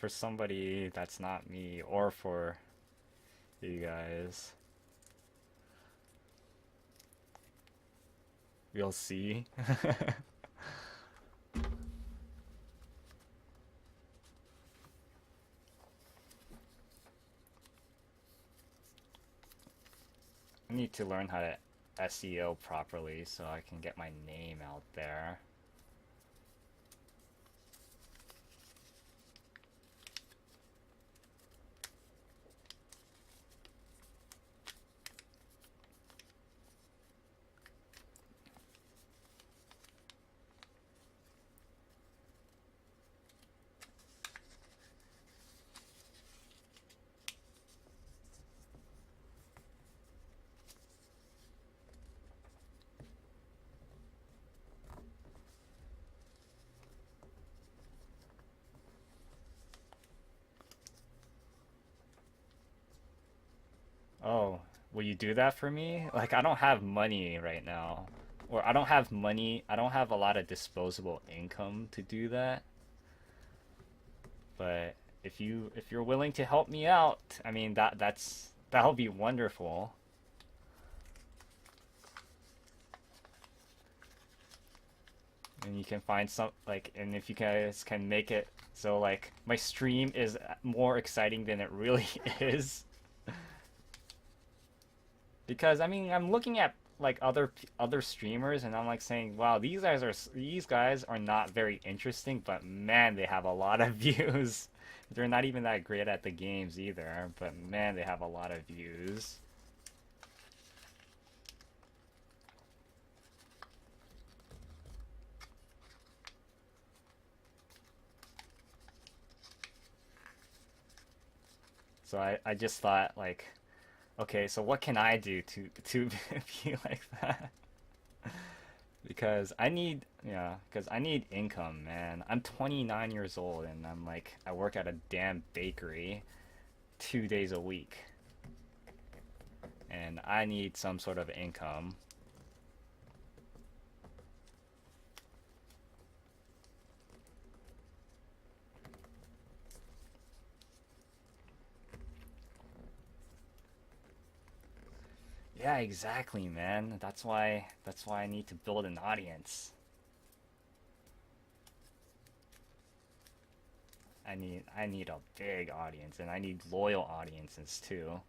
for somebody that's not me or for you guys. We'll see. I need to learn how to SEO properly so I can get my name out there. Oh, will you do that for me? Like, I don't have money right now. Or I don't have money, I don't have a lot of disposable income to do that. But if you're willing to help me out, I mean that'll be wonderful. And you can find some like and if you guys can make it so like my stream is more exciting than it really is. Because I mean, I'm looking at like other streamers, and I'm like saying, "Wow, these guys are not very interesting, but man, they have a lot of views. They're not even that great at the games either, but man, they have a lot of views." So I just thought like, okay, so what can I do to be like that? Because I need income, man. I'm 29 years old, and I'm like, I work at a damn bakery 2 days a week, and I need some sort of income. Yeah, exactly, man. That's why I need to build an audience. I need a big audience, and I need loyal audiences too.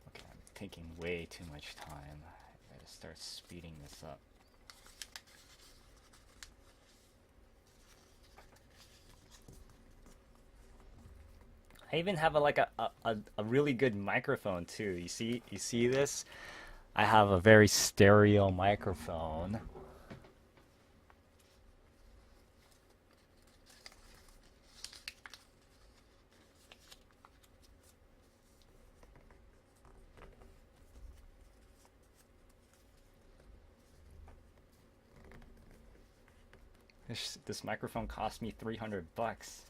Okay, I'm taking way too much time. I gotta start speeding this up. I even have a really good microphone too. You see this? I have a very stereo microphone. This microphone cost me 300 bucks.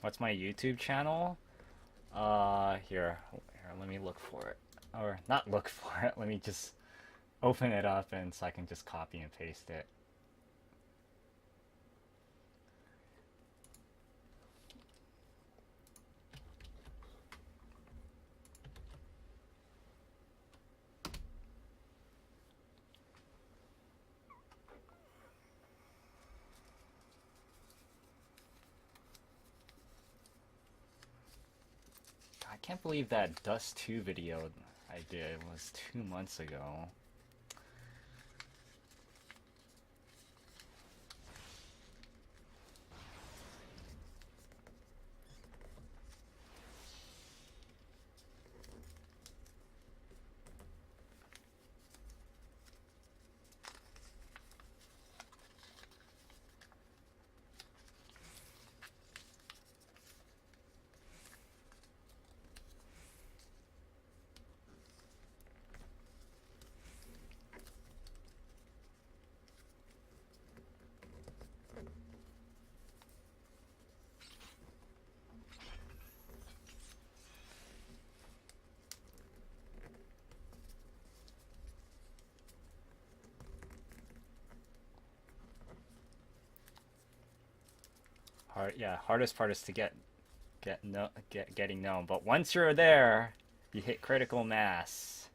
What's my YouTube channel? Here, let me look for it. Or not look for it. Let me just open it up and so I can just copy and paste it. I can't believe that Dust 2 video I did was 2 months ago. hardest part is to getting known. But once you're there, you hit critical mass.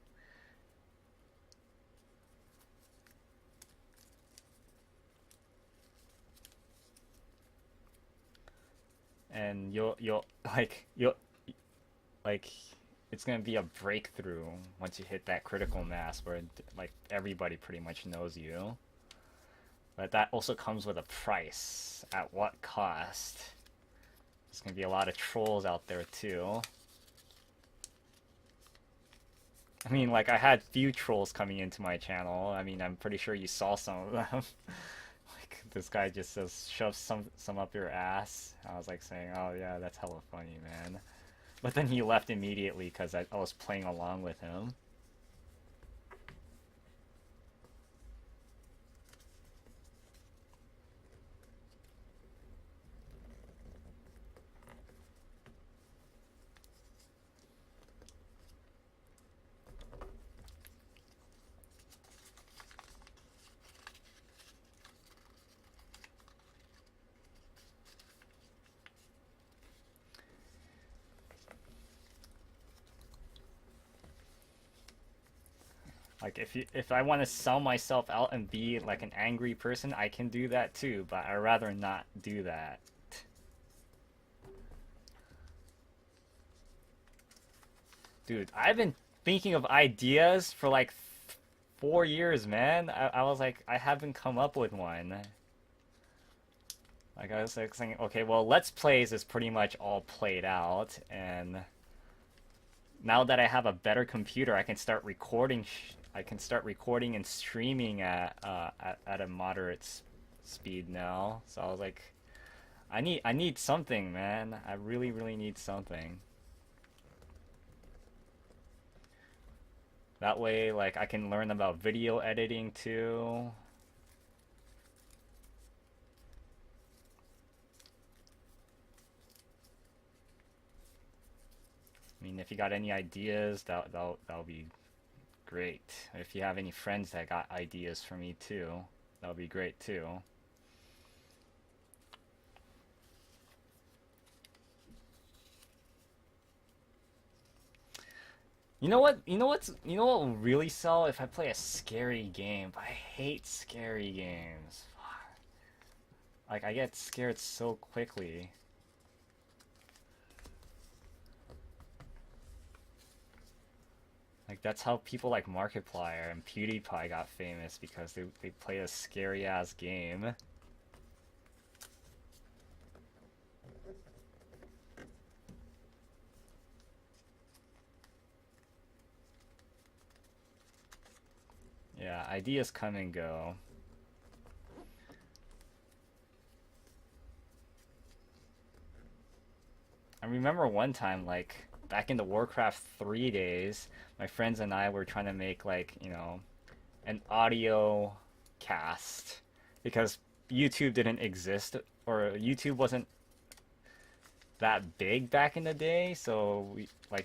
And you'll like it's gonna be a breakthrough once you hit that critical mass where like everybody pretty much knows you. But that also comes with a price. At what cost? There's gonna be a lot of trolls out there too. I mean, like I had few trolls coming into my channel. I mean, I'm pretty sure you saw some of them. Like this guy just says shove some up your ass. I was like saying, oh yeah, that's hella funny, man. But then he left immediately because I was playing along with him. Like if I want to sell myself out and be like an angry person, I can do that too, but I'd rather not do that. Dude, I've been thinking of ideas for like 4 years, man. I was like, I haven't come up with one. Like I was like saying, okay, well, Let's Plays is pretty much all played out, and now that I have a better computer, I can start recording. I can start recording and streaming at a moderate speed now. So I was like, I need something, man. I really need something. That way, like, I can learn about video editing too. I mean, if you got any ideas, that'll be great. If you have any friends that got ideas for me too, that'll be great too. You know what? You know what will really sell if I play a scary game. I hate scary games. Like I get scared so quickly. Like that's how people like Markiplier and PewDiePie got famous because they play a scary ass game. Yeah, ideas come and go. I remember one time, like, back in the Warcraft 3 days, my friends and I were trying to make, like, an audio cast because YouTube didn't exist, or YouTube wasn't that big back in the day, so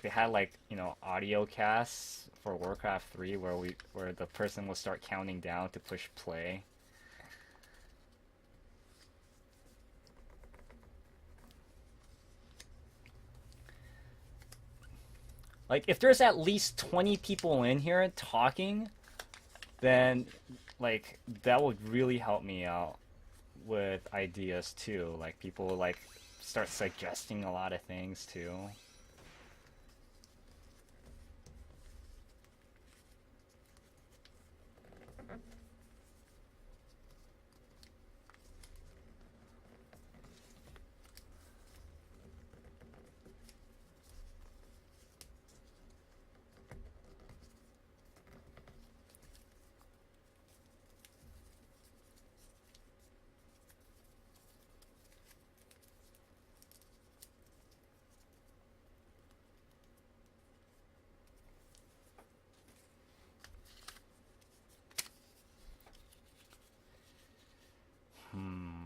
they had, like, audio casts for Warcraft 3 where the person would start counting down to push play. Like, if there's at least 20 people in here talking, then, like, that would really help me out with ideas, too. Like, people, like, start suggesting a lot of things, too.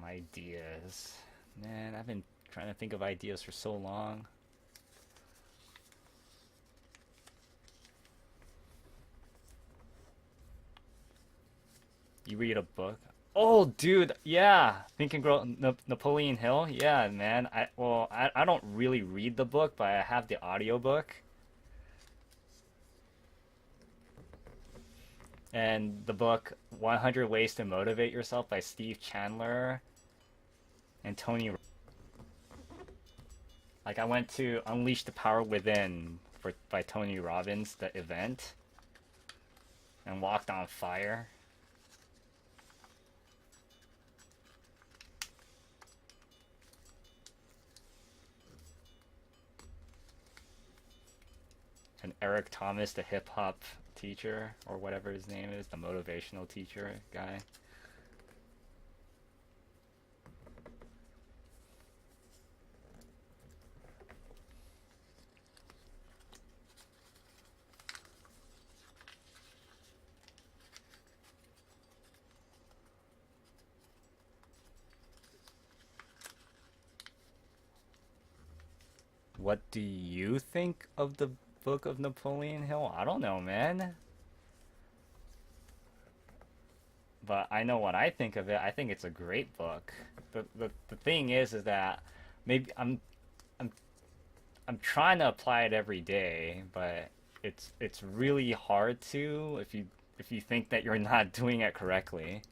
Ideas. Man, I've been trying to think of ideas for so long. You read a book? Oh, dude, yeah. Think and Grow Napoleon Hill. Yeah, man. I don't really read the book, but I have the audiobook. And the book 100 Ways to Motivate Yourself by Steve Chandler and Tony. Like I went to Unleash the Power Within for by Tony Robbins, the event, and walked on fire. And Eric Thomas, the hip hop teacher or whatever his name is, the motivational teacher guy. What do you think of the Book of Napoleon Hill? I don't know, man. But I know what I think of it. I think it's a great book. The thing is that maybe I'm I'm trying to apply it every day, but it's really hard to if you think that you're not doing it correctly.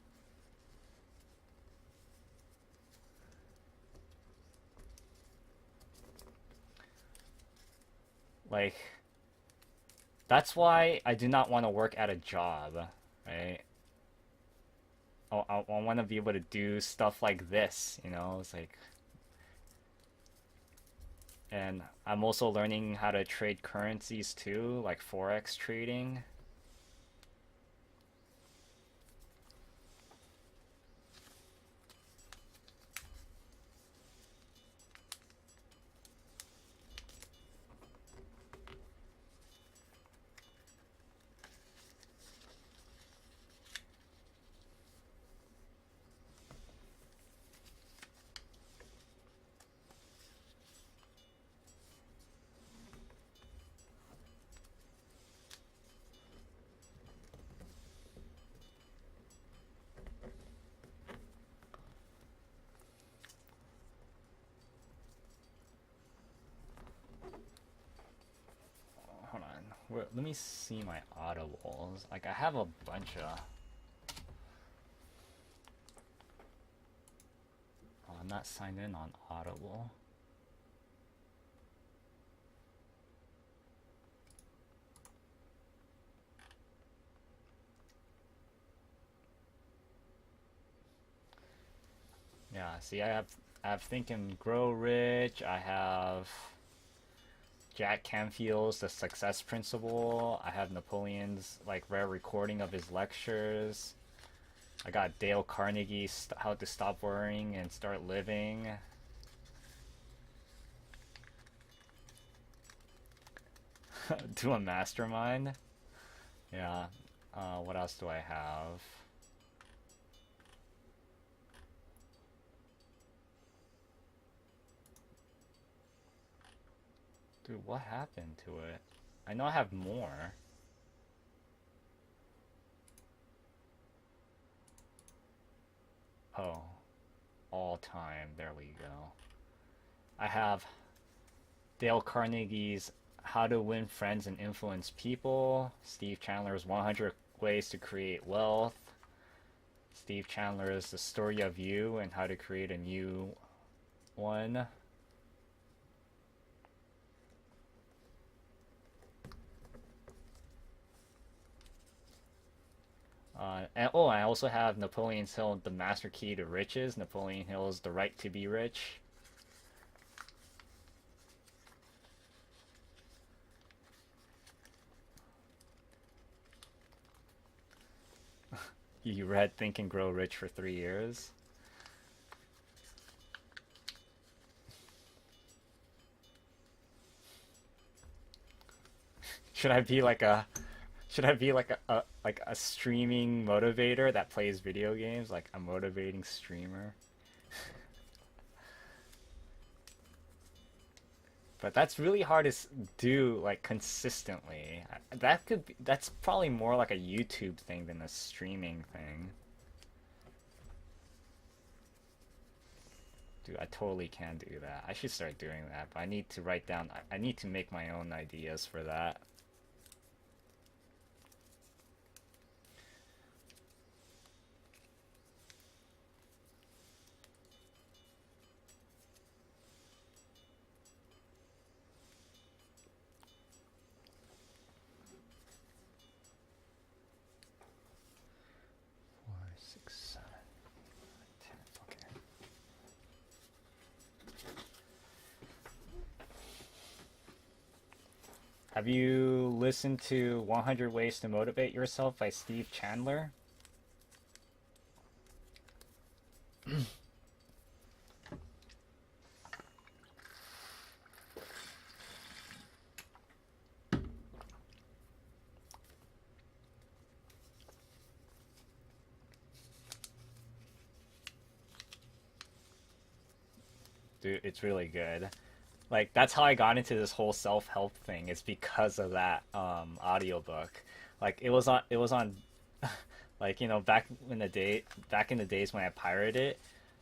Like that's why I do not want to work at a job, right? I want to be able to do stuff like this, you know? It's like, and I'm also learning how to trade currencies too, like forex trading. Hold on. Let me see my audibles. Like I have a bunch of. Oh, I'm not signed in on Audible. Yeah, see, I have Think and Grow Rich. I have Jack Canfield's The Success Principle. I have Napoleon's like rare recording of his lectures. I got Dale Carnegie's How to Stop Worrying and Start Living. Do a mastermind. Yeah. What else do I have? Dude, what happened to it? I know I have more. Oh, all time. There we go. I have Dale Carnegie's How to Win Friends and Influence People, Steve Chandler's 100 Ways to Create Wealth, Steve Chandler's The Story of You and How to Create a New One. I also have Napoleon Hill, The Master Key to Riches, Napoleon Hill's The Right to Be Rich. You read Think and Grow Rich for 3 years. Should I be like a should I be like a streaming motivator that plays video games, like a motivating streamer? But that's really hard to do like consistently. That's probably more like a YouTube thing than a streaming thing. Dude, I totally can do that. I should start doing that, but I need to write down, I need to make my own ideas for that. 4, 6, 7, 8, 10. Okay. Have you listened to 100 Ways to Motivate Yourself by Steve Chandler? Dude, it's really good. Like that's how I got into this whole self-help thing. It's because of that audiobook. Like it was on like back in the days when I pirated it,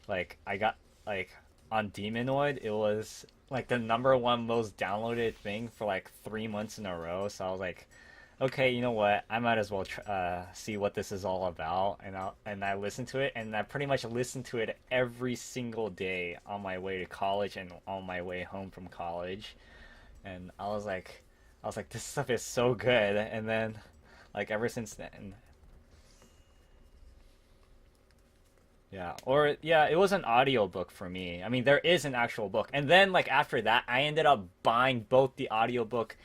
like I got like on Demonoid, it was like the number one most downloaded thing for like 3 months in a row. So I was like, okay, you know what? I might as well see what this is all about. And I listened to it, and I pretty much listened to it every single day on my way to college and on my way home from college. And I was like, this stuff is so good. And then, like ever since then, yeah, or yeah, it was an audio book for me. I mean, there is an actual book. And then like after that, I ended up buying both the audiobook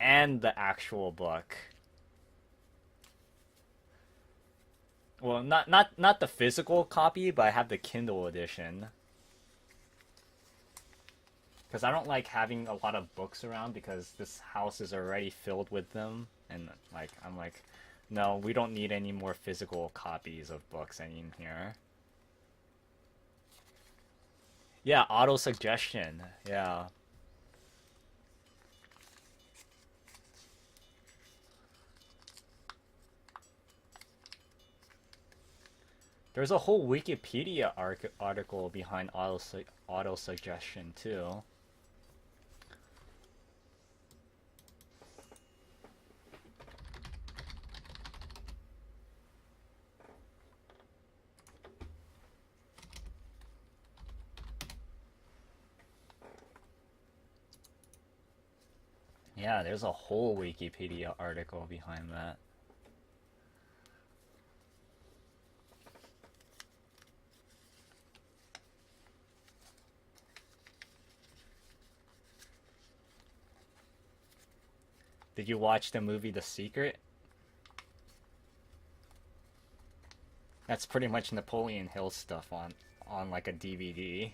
and the actual book. Well, not the physical copy, but I have the Kindle edition because I don't like having a lot of books around because this house is already filled with them, and like I'm like, no, we don't need any more physical copies of books in here. Yeah, auto suggestion. Yeah. There's a whole Wikipedia article behind auto suggestion too. Yeah, there's a whole Wikipedia article behind that. Did you watch the movie The Secret? That's pretty much Napoleon Hill stuff on like a DVD.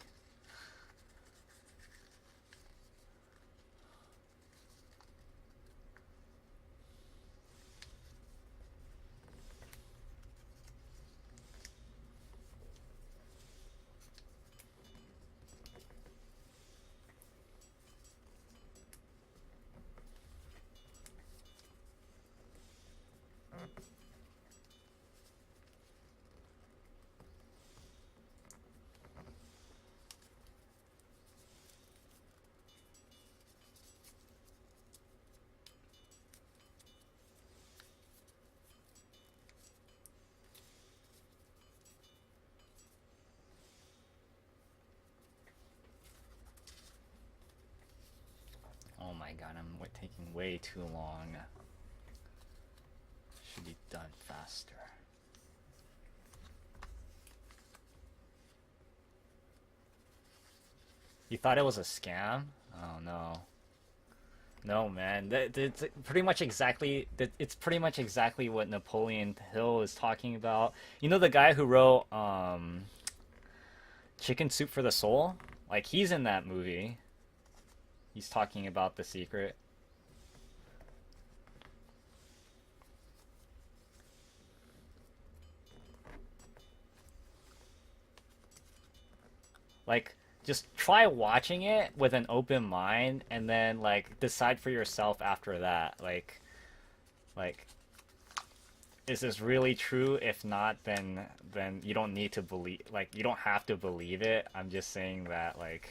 Oh my god, I'm taking way too long. Should be done faster. You thought it was a scam? Oh no. No, man. It's pretty much exactly it's pretty much exactly what Napoleon Hill is talking about. You know the guy who wrote Chicken Soup for the Soul? Like he's in that movie. He's talking about The Secret. Like just try watching it with an open mind and then like decide for yourself after that. Like is this really true? If not, then you don't need to believe, like you don't have to believe it. I'm just saying that like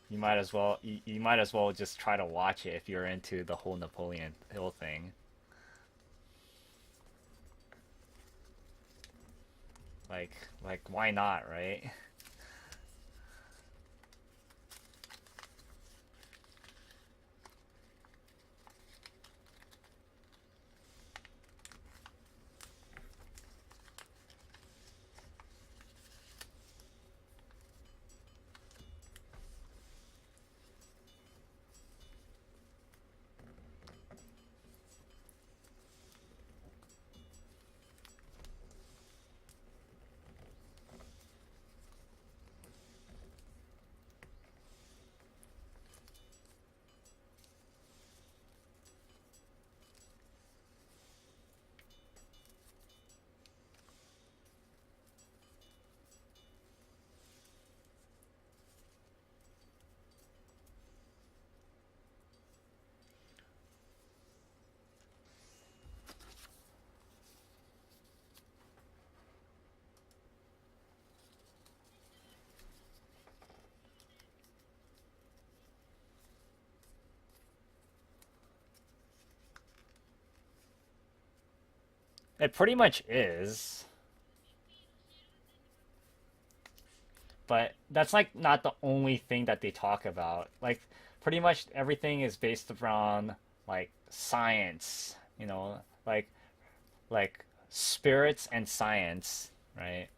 you might as well just try to watch it if you're into the whole Napoleon Hill thing. Like why not, right? It pretty much is, but that's like not the only thing that they talk about. Like pretty much everything is based around like science, like spirits and science, right?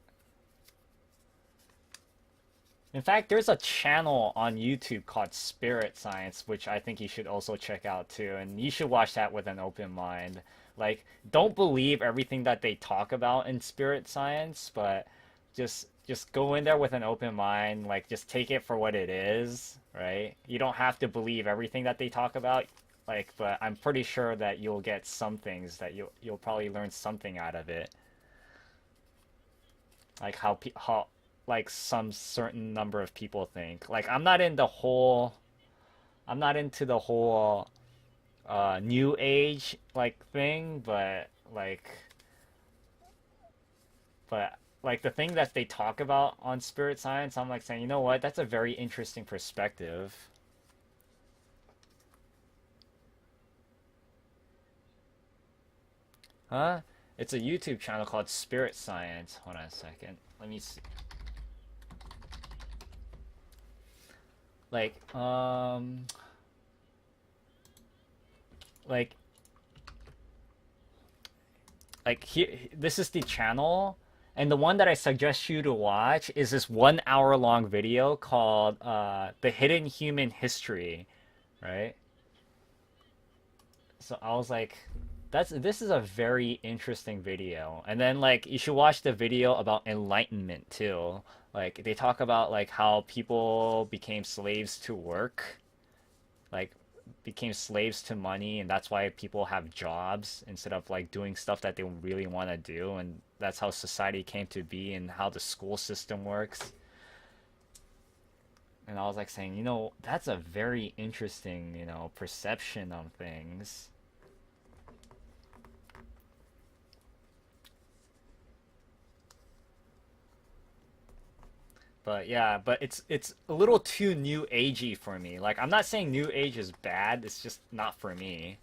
In fact, there's a channel on YouTube called Spirit Science, which I think you should also check out too, and you should watch that with an open mind. Like, don't believe everything that they talk about in spirit science, but just go in there with an open mind, like just take it for what it is, right? You don't have to believe everything that they talk about, like, but I'm pretty sure that you'll get some things that you'll probably learn something out of it. Like how like some certain number of people think. Like I'm not into the whole new age like thing, but like the thing that they talk about on spirit science, I'm like saying, you know what? That's a very interesting perspective. Huh? It's a YouTube channel called Spirit Science. Hold on a second. Let me see. Like like here, this is the channel, and the one that I suggest you to watch is this 1 hour long video called "The Hidden Human History," right? So I was like, this is a very interesting video. And then like you should watch the video about enlightenment too. Like they talk about like how people became slaves to work, like became slaves to money, and that's why people have jobs instead of like doing stuff that they really want to do, and that's how society came to be and how the school system works. And I was like saying, that's a very interesting, perception on things. But yeah, but it's a little too new agey for me. Like I'm not saying new age is bad, it's just not for me,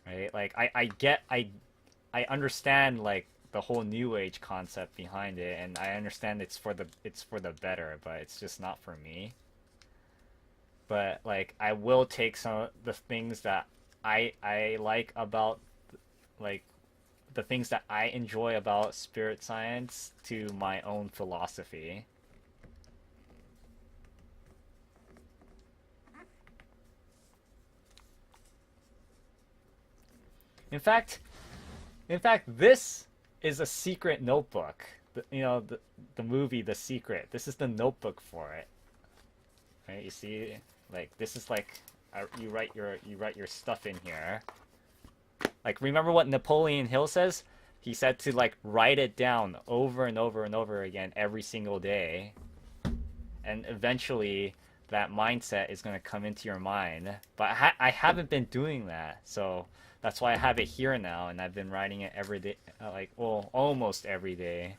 right? Like I understand like the whole new age concept behind it, and I understand it's for the better, but it's just not for me. But like I will take some of the things that I like about like the things that I enjoy about spirit science to my own philosophy. In fact, this is a secret notebook. The movie The Secret. This is the notebook for it. Right? You see, like this is like you write your stuff in here. Like remember what Napoleon Hill says? He said to like write it down over and over and over again every single day, and eventually that mindset is going to come into your mind. But I haven't been doing that. So that's why I have it here now, and I've been writing it every day, like, well, almost every day.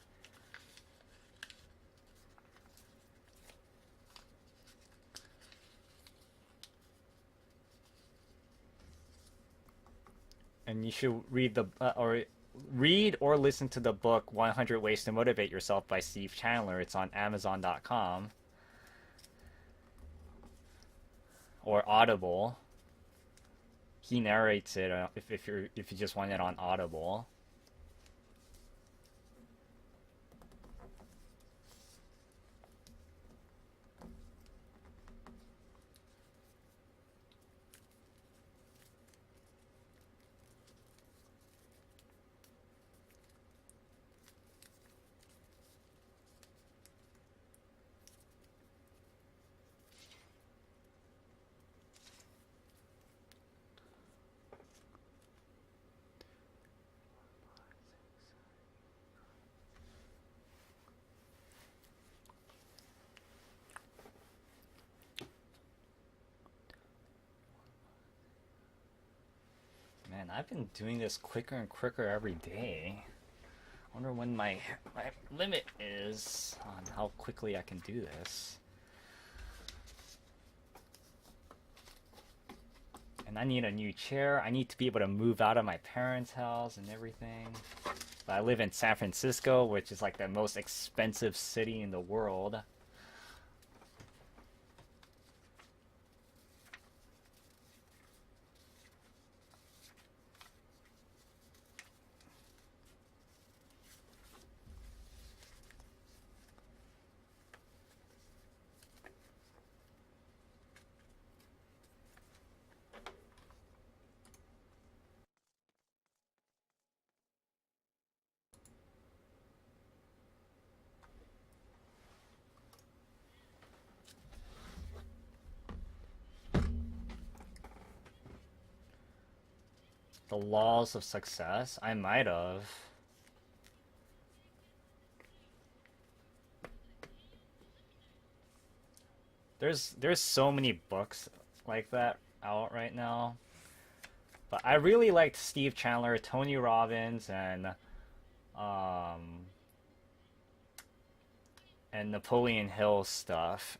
And you should read the or read or listen to the book 100 Ways to Motivate Yourself by Steve Chandler. It's on Amazon.com or Audible. He narrates it if you just want it on Audible. Man, I've been doing this quicker and quicker every day. I wonder when my limit is on how quickly I can do this. And I need a new chair. I need to be able to move out of my parents' house and everything. But I live in San Francisco, which is like the most expensive city in the world. The laws of success? I might have. There's so many books like that out right now. But I really liked Steve Chandler, Tony Robbins, um and Napoleon Hill stuff.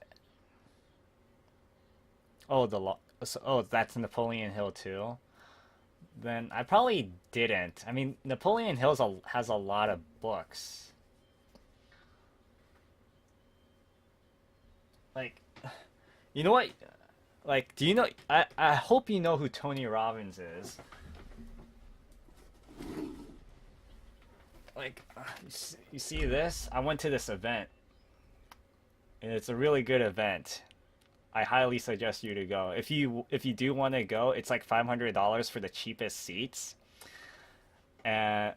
Oh, oh, that's Napoleon Hill too. Then I probably didn't. I mean, Napoleon Hill has a lot of books. Like, you know what? Like, do you know? I hope you know who Tony Robbins is. Like, you see this? I went to this event, and it's a really good event. I highly suggest you to go. If you do want to go, it's like $500 for the cheapest seats, and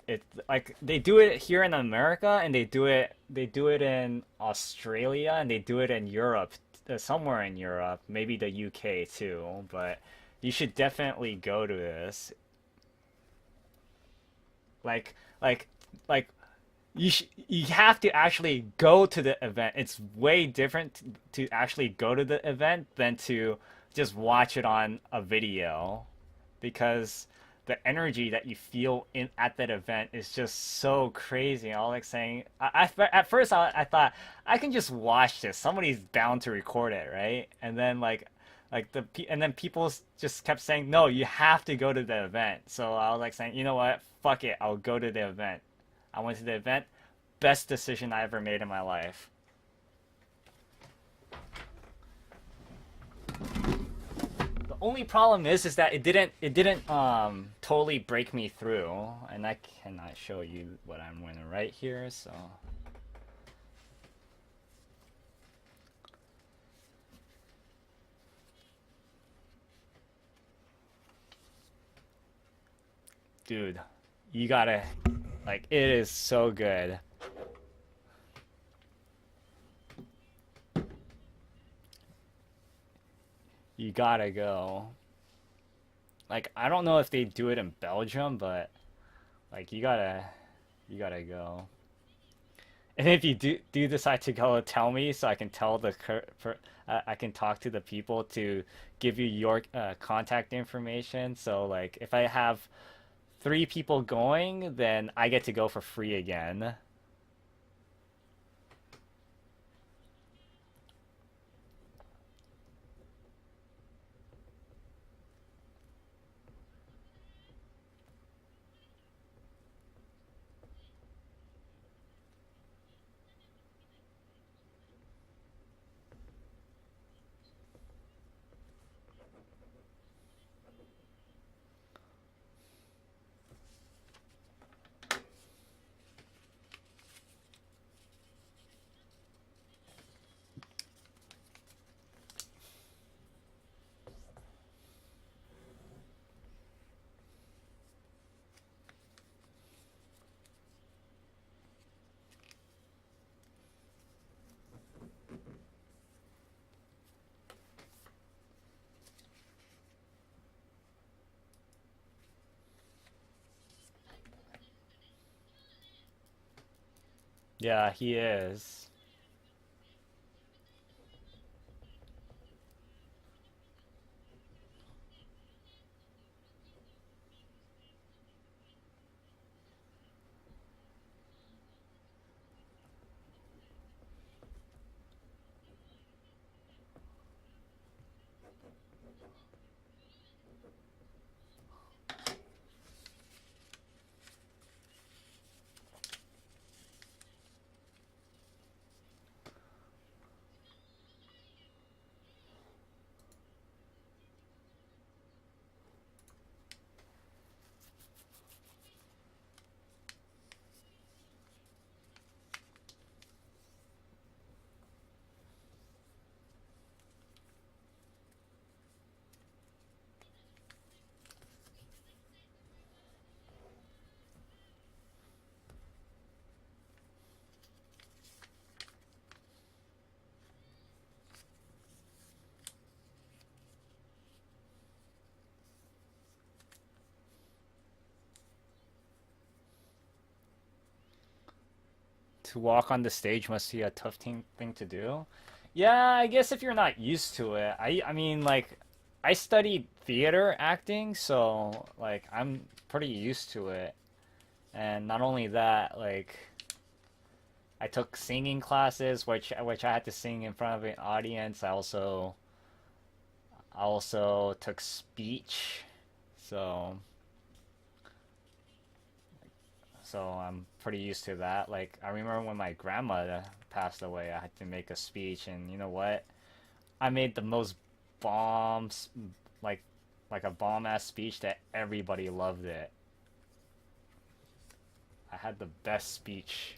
it like they do it here in America, and they do it in Australia, and they do it in Europe, somewhere in Europe, maybe the UK too. But you should definitely go to this. Like like like you have to actually go to the event. It's way different to actually go to the event than to just watch it on a video, because the energy that you feel in at that event is just so crazy. I was like saying, at first I thought I can just watch this. Somebody's bound to record it, right? And then and then people just kept saying, no, you have to go to the event. So I was like saying, you know what? Fuck it, I'll go to the event. I went to the event. Best decision I ever made in my life. The only problem is that it didn't totally break me through, and I cannot show you what I'm going to write here. So, dude, you gotta like it is so good. You gotta go. Like I don't know if they do it in Belgium, but like you gotta go. And if you do decide to go, tell me so I can tell I can talk to the people to give you your contact information. So like if I have three people going, then I get to go for free again. Yeah, he is. To walk on the stage must be a tough thing to do. Yeah, I guess if you're not used to it. I mean like I studied theater acting, so like I'm pretty used to it. And not only that, like I took singing classes which I had to sing in front of an audience. I also took speech. So I'm pretty used to that. Like I remember when my grandma passed away, I had to make a speech, and you know what? I made the most bombs, like like a bomb ass speech that everybody loved it. I had the best speech.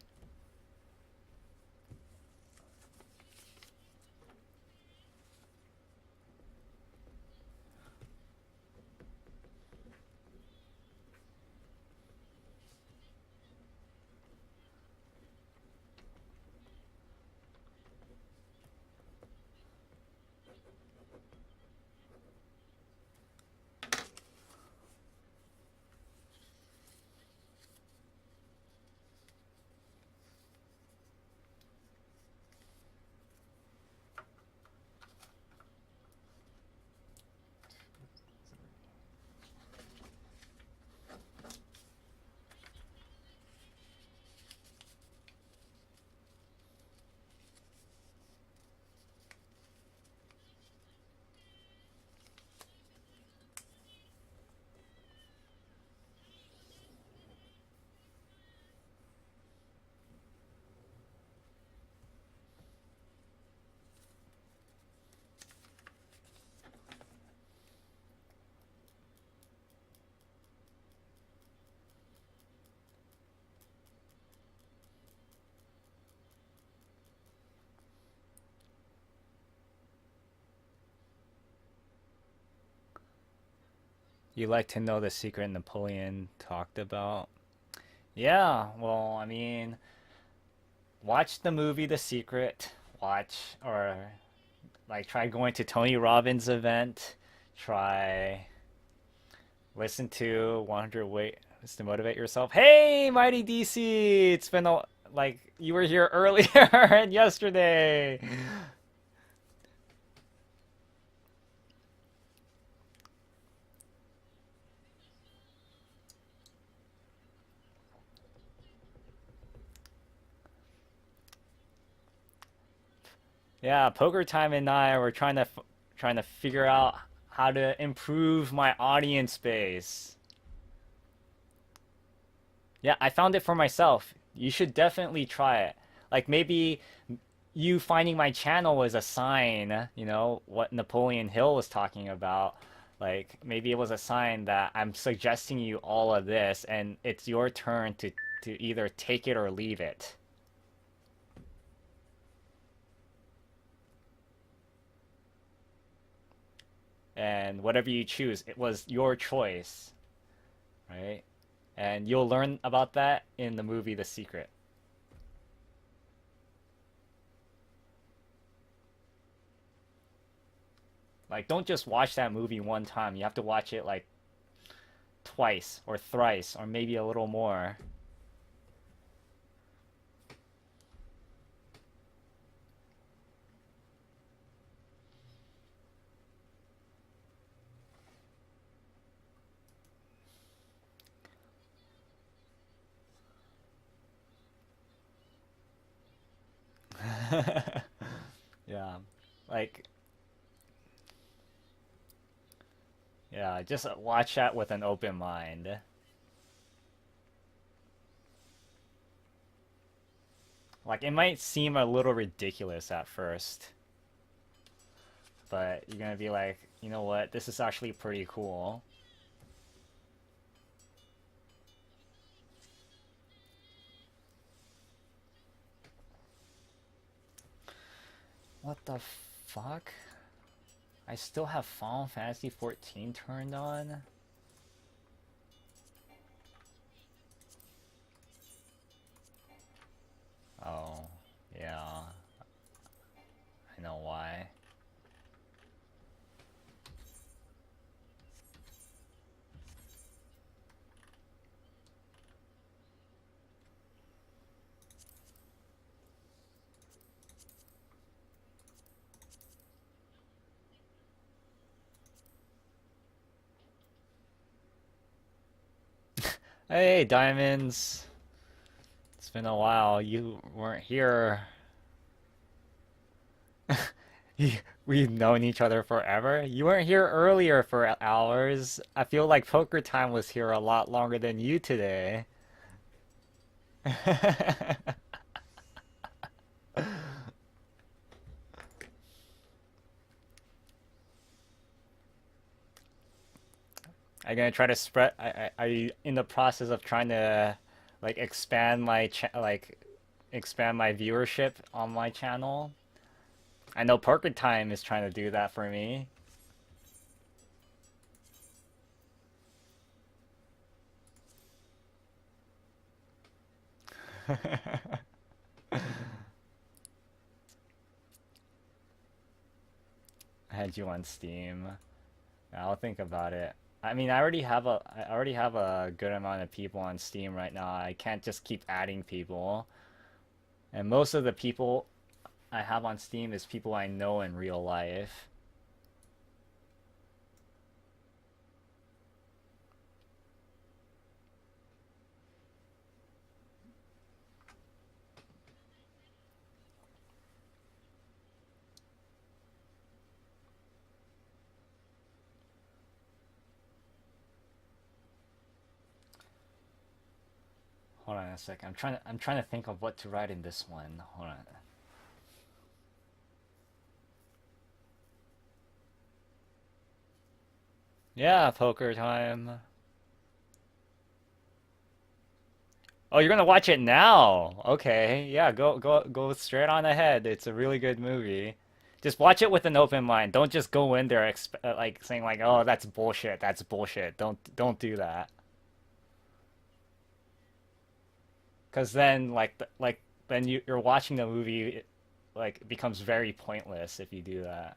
You like to know the secret Napoleon talked about? Yeah, well, I mean, watch the movie The Secret. Watch or like try going to Tony Robbins event. Try listen to 100 Ways to Motivate Yourself. Hey, Mighty DC! It's been a like you were here earlier and yesterday. Yeah, Poker Time and I were trying to figure out how to improve my audience base. Yeah, I found it for myself. You should definitely try it. Like maybe you finding my channel was a sign, what Napoleon Hill was talking about. Like maybe it was a sign that I'm suggesting you all of this and it's your turn to either take it or leave it. And whatever you choose, it was your choice, right? And you'll learn about that in the movie The Secret. Like, don't just watch that movie one time. You have to watch it like twice or thrice or maybe a little more. Yeah. Like, yeah, just watch that with an open mind. Like, it might seem a little ridiculous at first, but you're gonna be like, you know what? This is actually pretty cool. What the fuck? I still have Final Fantasy 14 turned on? Oh, yeah. I know why. Hey, Diamonds! It's been a while. You weren't here. We've known each other forever. You weren't here earlier for hours. I feel like Poker Time was here a lot longer than you today. I'm gonna try to spread. I in the process of trying to like expand my viewership on my channel. I know Poker Time is trying to do that for me. I had you on Steam. I'll think about it. I mean, I already have a good amount of people on Steam right now. I can't just keep adding people. And most of the people I have on Steam is people I know in real life. Hold on a sec. I'm trying to think of what to write in this one. Hold on. Yeah, Poker Time. Oh, you're gonna watch it now. Okay. Yeah, go straight on ahead. It's a really good movie. Just watch it with an open mind. Don't just go in there like saying like, "Oh, that's bullshit. That's bullshit." Don't do that. 'Cause then like then you're watching the movie like it becomes very pointless if you do that.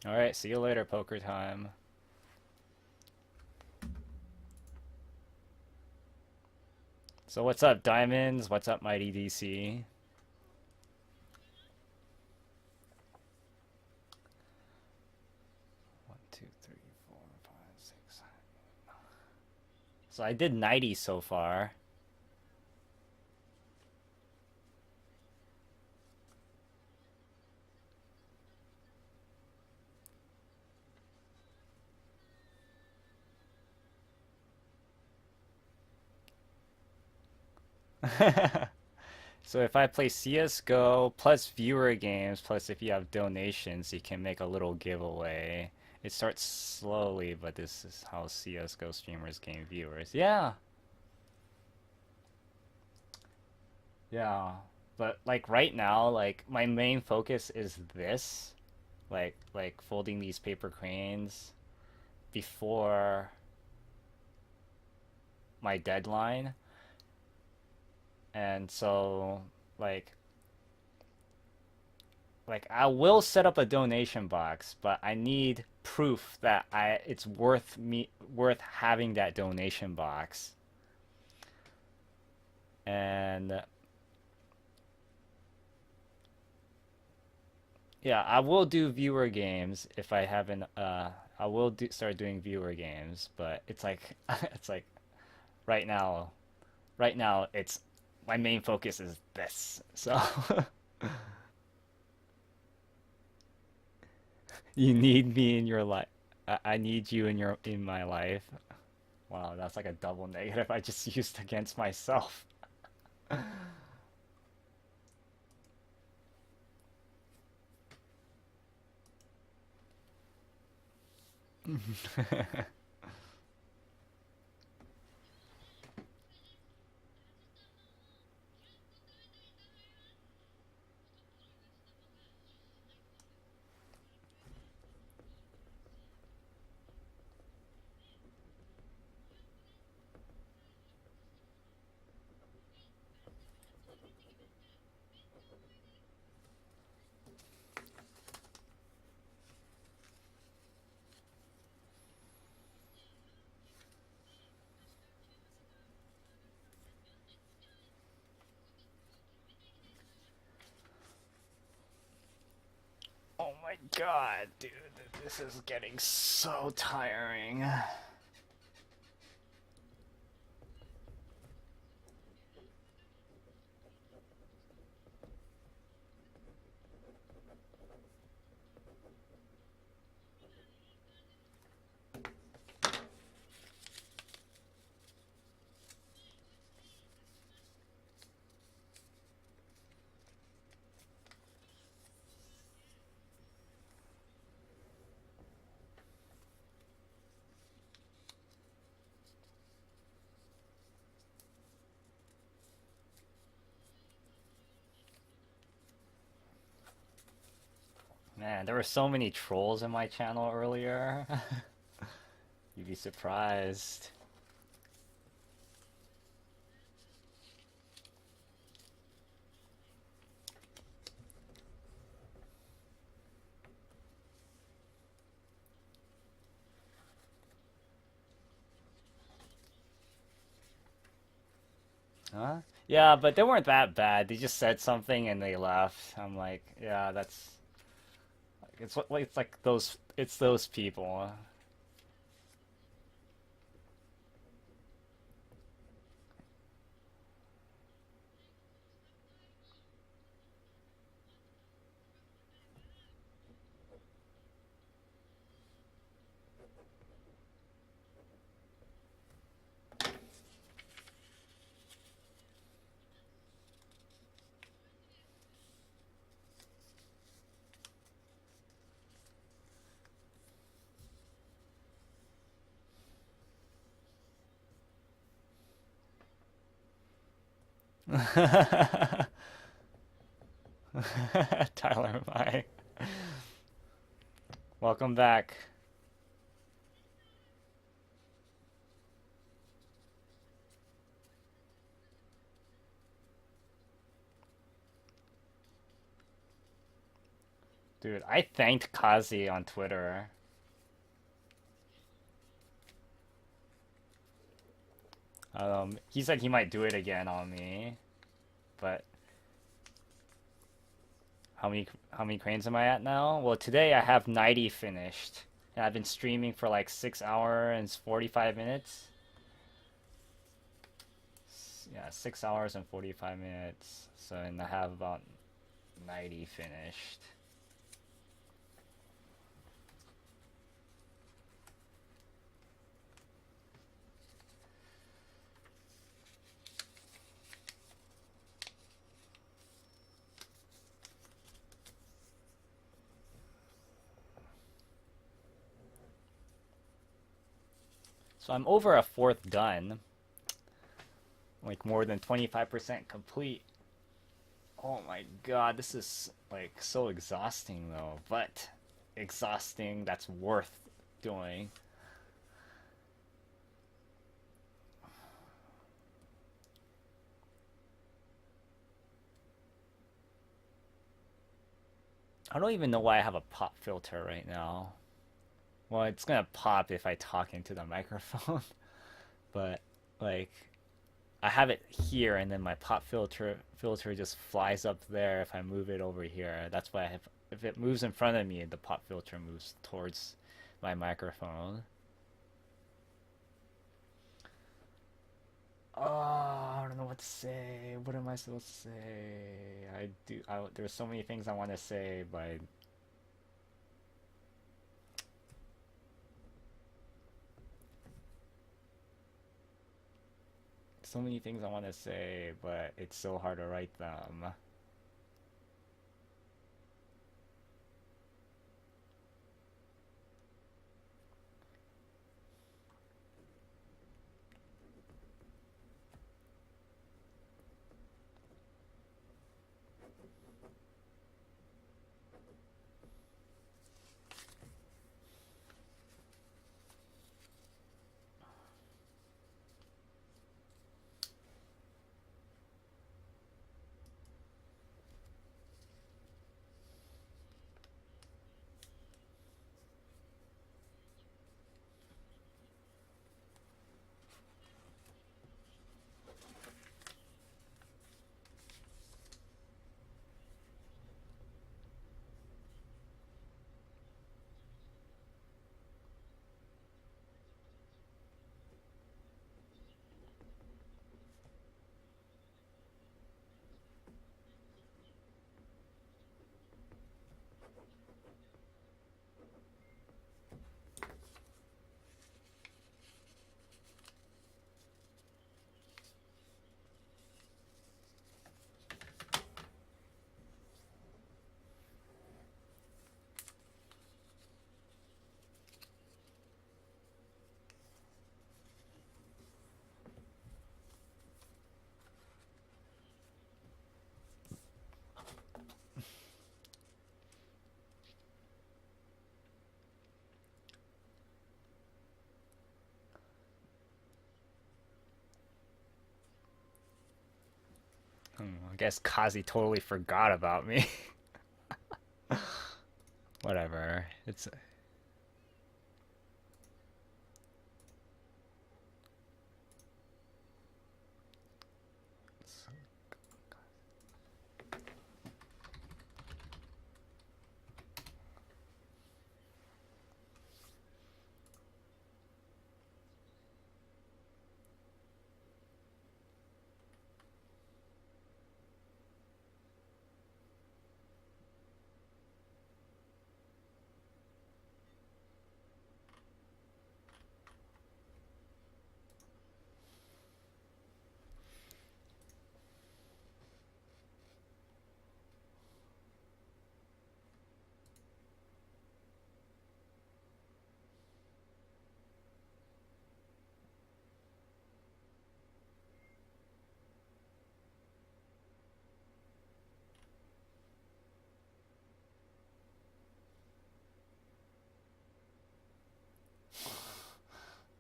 All right, see you later, poker time. So what's up, Diamonds? What's up, Mighty DC? One, two, three, four, five, six. So I did 90 so far. So if I play CSGO plus viewer games, plus if you have donations, you can make a little giveaway. It starts slowly, but this is how CSGO streamers gain viewers. Yeah, yeah. But like right now, like my main focus is this, like folding these paper cranes before my deadline. And so like I will set up a donation box, but I need proof that I it's worth having that donation box. And yeah, I will do viewer games if I haven't I will start doing viewer games, but it's like it's like right now right now it's my main focus is this. So you need me in your life. I need you in my life. Wow, that's like a double negative I just used against myself. Oh my god, dude, this is getting so tiring. Man, there were so many trolls in my channel earlier. You'd be surprised. Huh? Yeah, but they weren't that bad. They just said something and they left. I'm like, yeah, that's it's like those people. Tyler, my welcome back. Dude, I thanked Kazi on Twitter. He said he might do it again on me, but how many cranes am I at now? Well, today I have 90 finished, and I've been streaming for like 6 hours and 45 minutes. Yeah, 6 hours and 45 minutes. So, and I have about 90 finished. So I'm over a fourth done, like more than 25% complete. Oh my god, this is like so exhausting though, but exhausting that's worth doing. I don't even know why I have a pop filter right now. Well, it's gonna pop if I talk into the microphone, but like I have it here and then my pop filter just flies up there if I move it over here. That's why I have if it moves in front of me, the pop filter moves towards my microphone. Oh, I don't know what to say. What am I supposed to say? There's so many things I want to say, but so many things I want to say, but it's so hard to write them. I guess Kazi totally forgot about me. Whatever.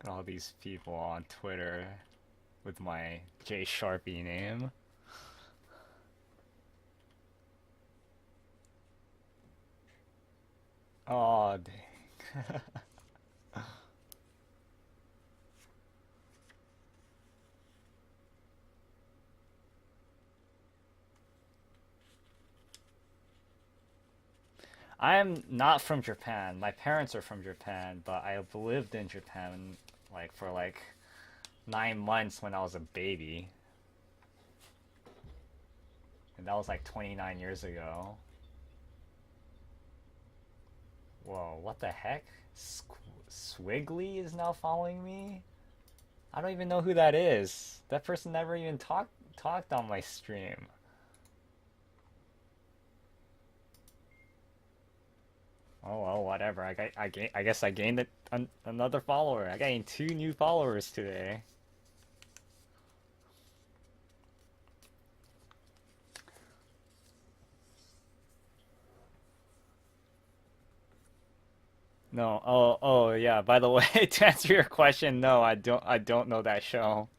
All these people on Twitter with my J Sharpie name. Oh, dang. I am not from Japan. My parents are from Japan, but I've lived in Japan like for like 9 months when I was a baby, and that was like 29 years ago. Whoa, what the heck? Swiggly is now following me? I don't even know who that is. That person never even talked on my stream. Oh well, whatever. I guess I gained another follower. I gained 2 new followers today. No. Oh yeah. By the way, to answer your question, no, I don't know that show.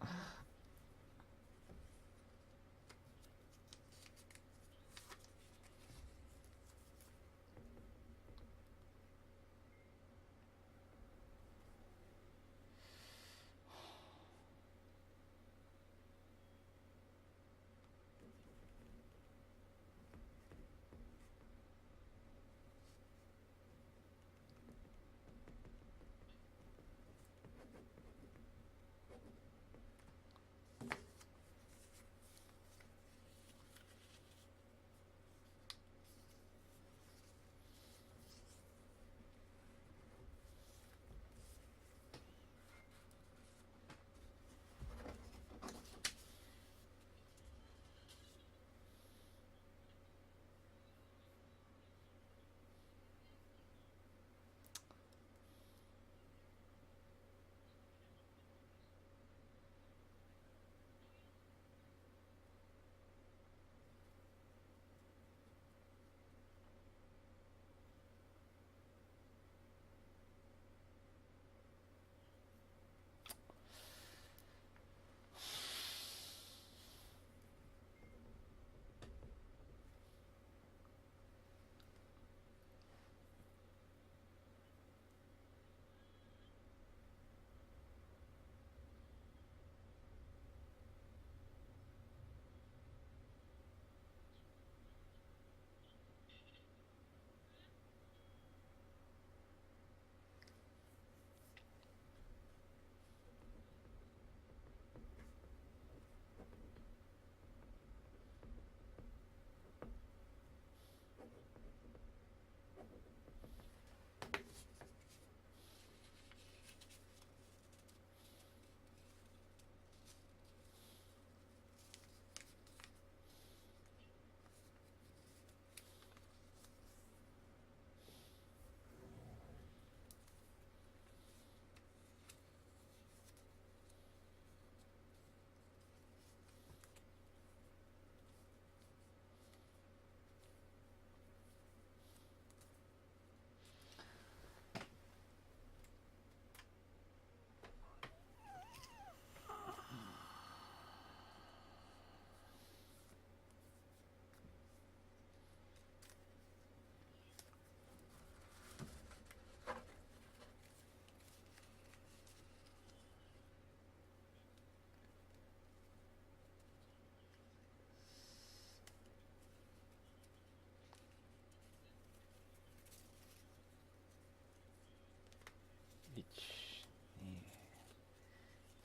Ich, ni,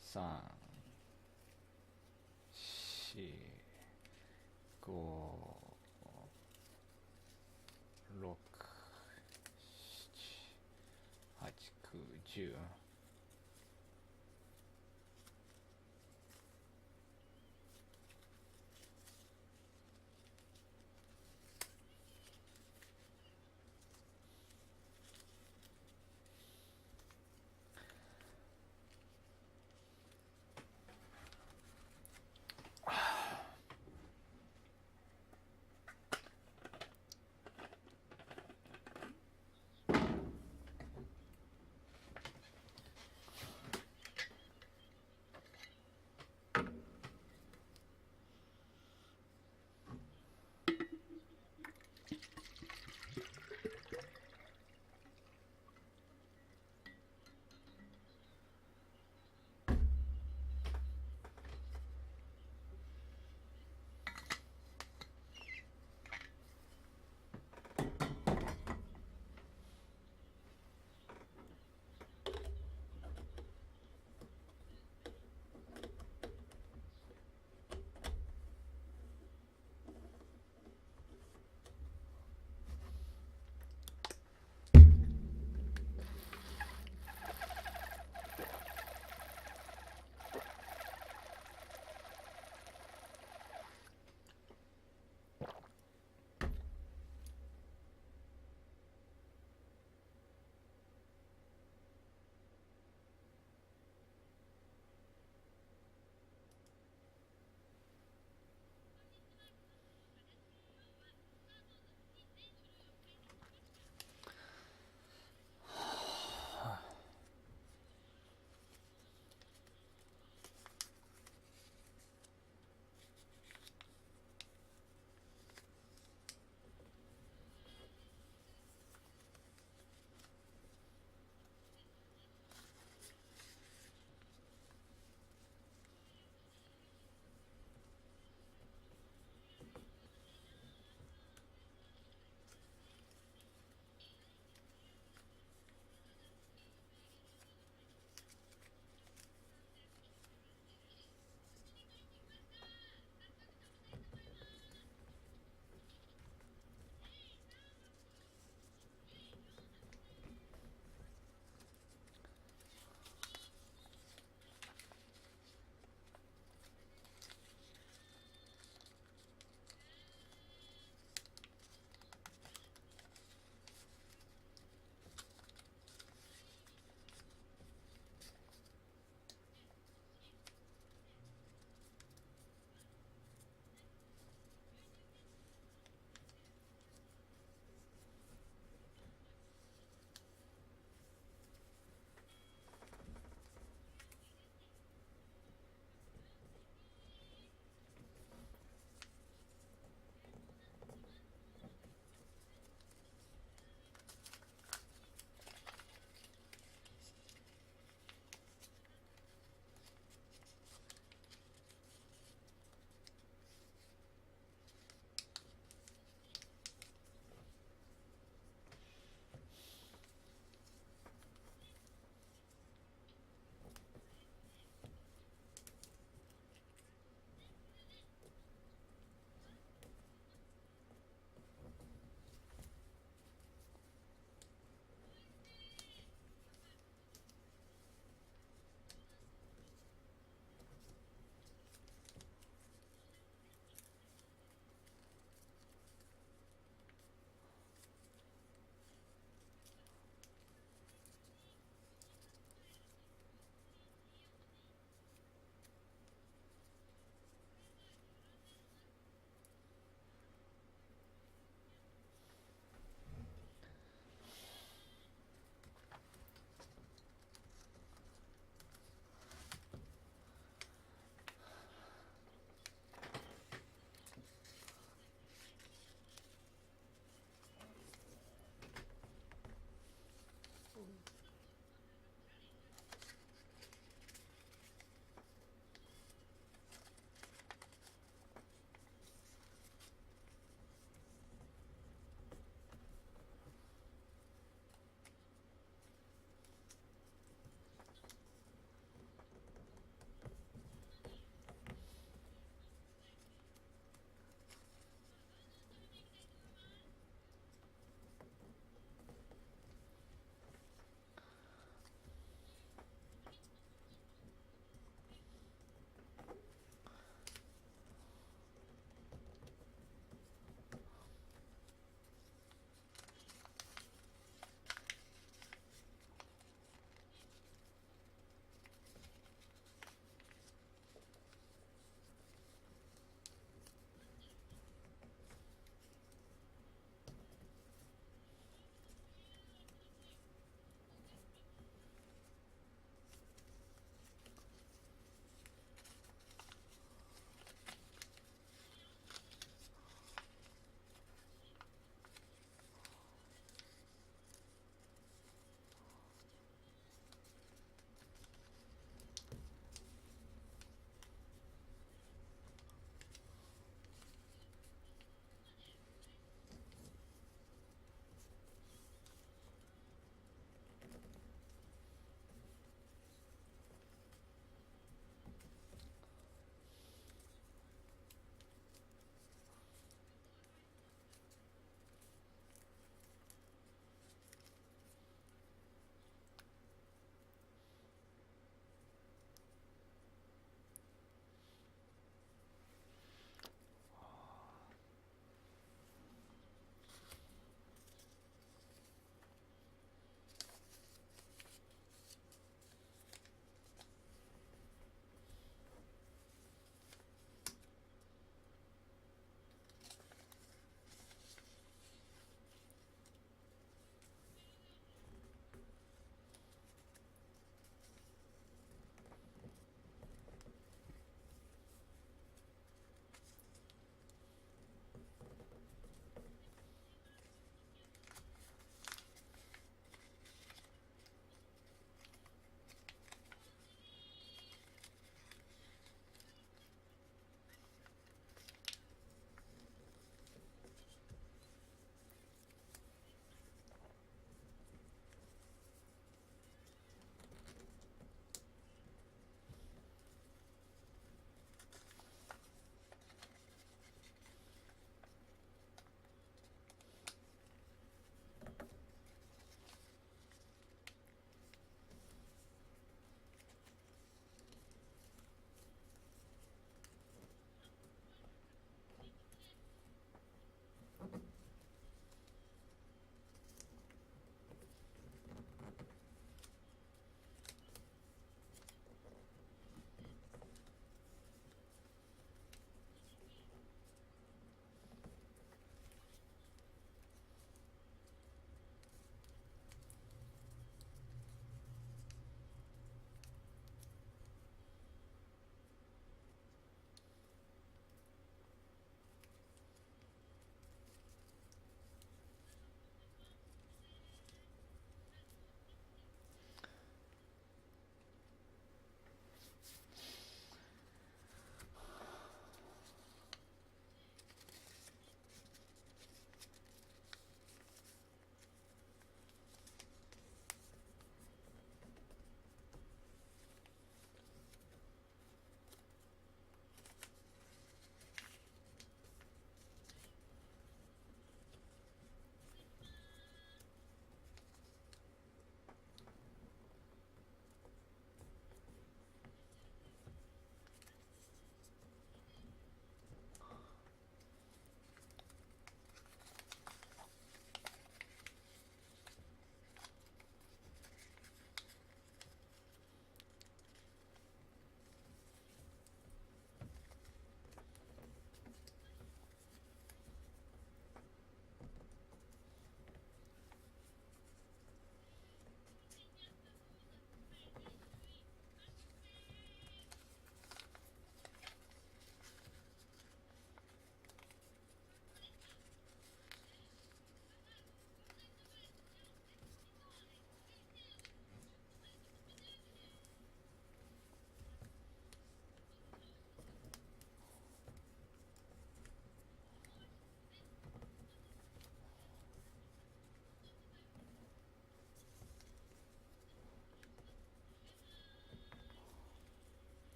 san, shi, go, 6、7、8、9、10。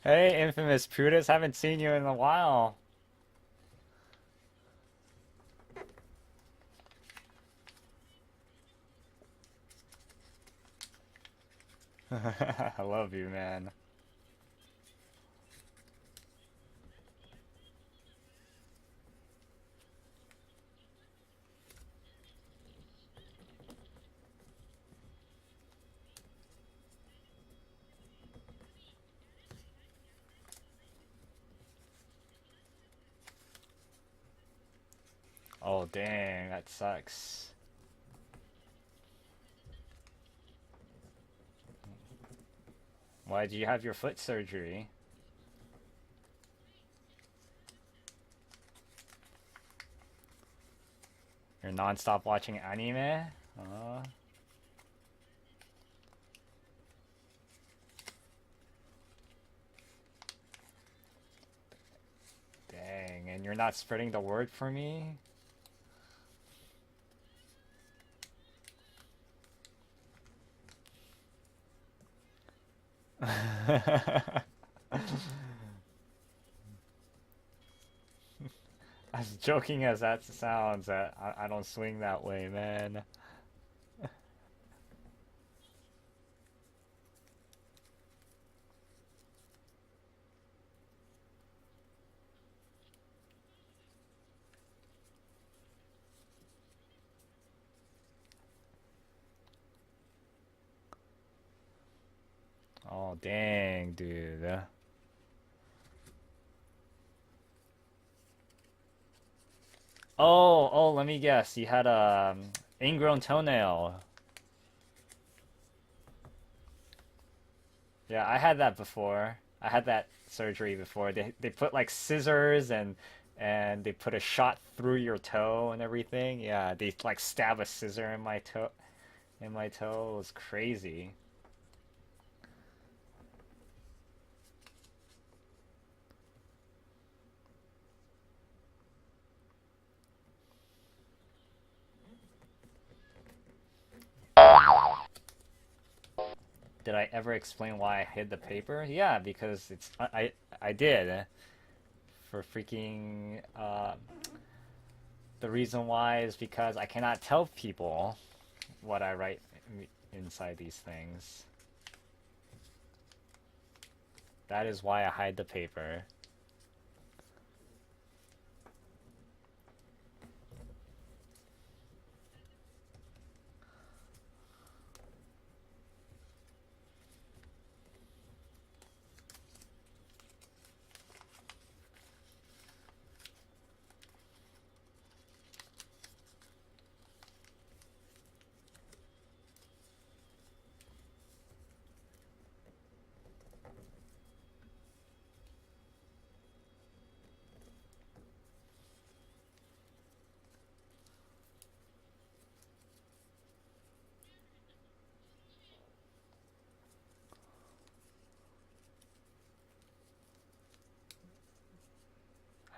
Hey, infamous Prutus, haven't seen you in a while. I love you, man. Oh, dang, that sucks. Why did you have your foot surgery? You're non-stop watching anime? Uh, Dang, and you're not spreading the word for me? As joking as that sounds, I don't swing that way, man. Oh, dang, dude. Oh, let me guess. You had a ingrown toenail. Yeah, I had that before. I had that surgery before. They put like scissors and they put a shot through your toe and everything. Yeah, they like stab a scissor in my toe. In my toe. It was crazy. Did I ever explain why I hid the paper? Yeah, because I did for freaking the reason why is because I cannot tell people what I write inside these things. That is why I hide the paper.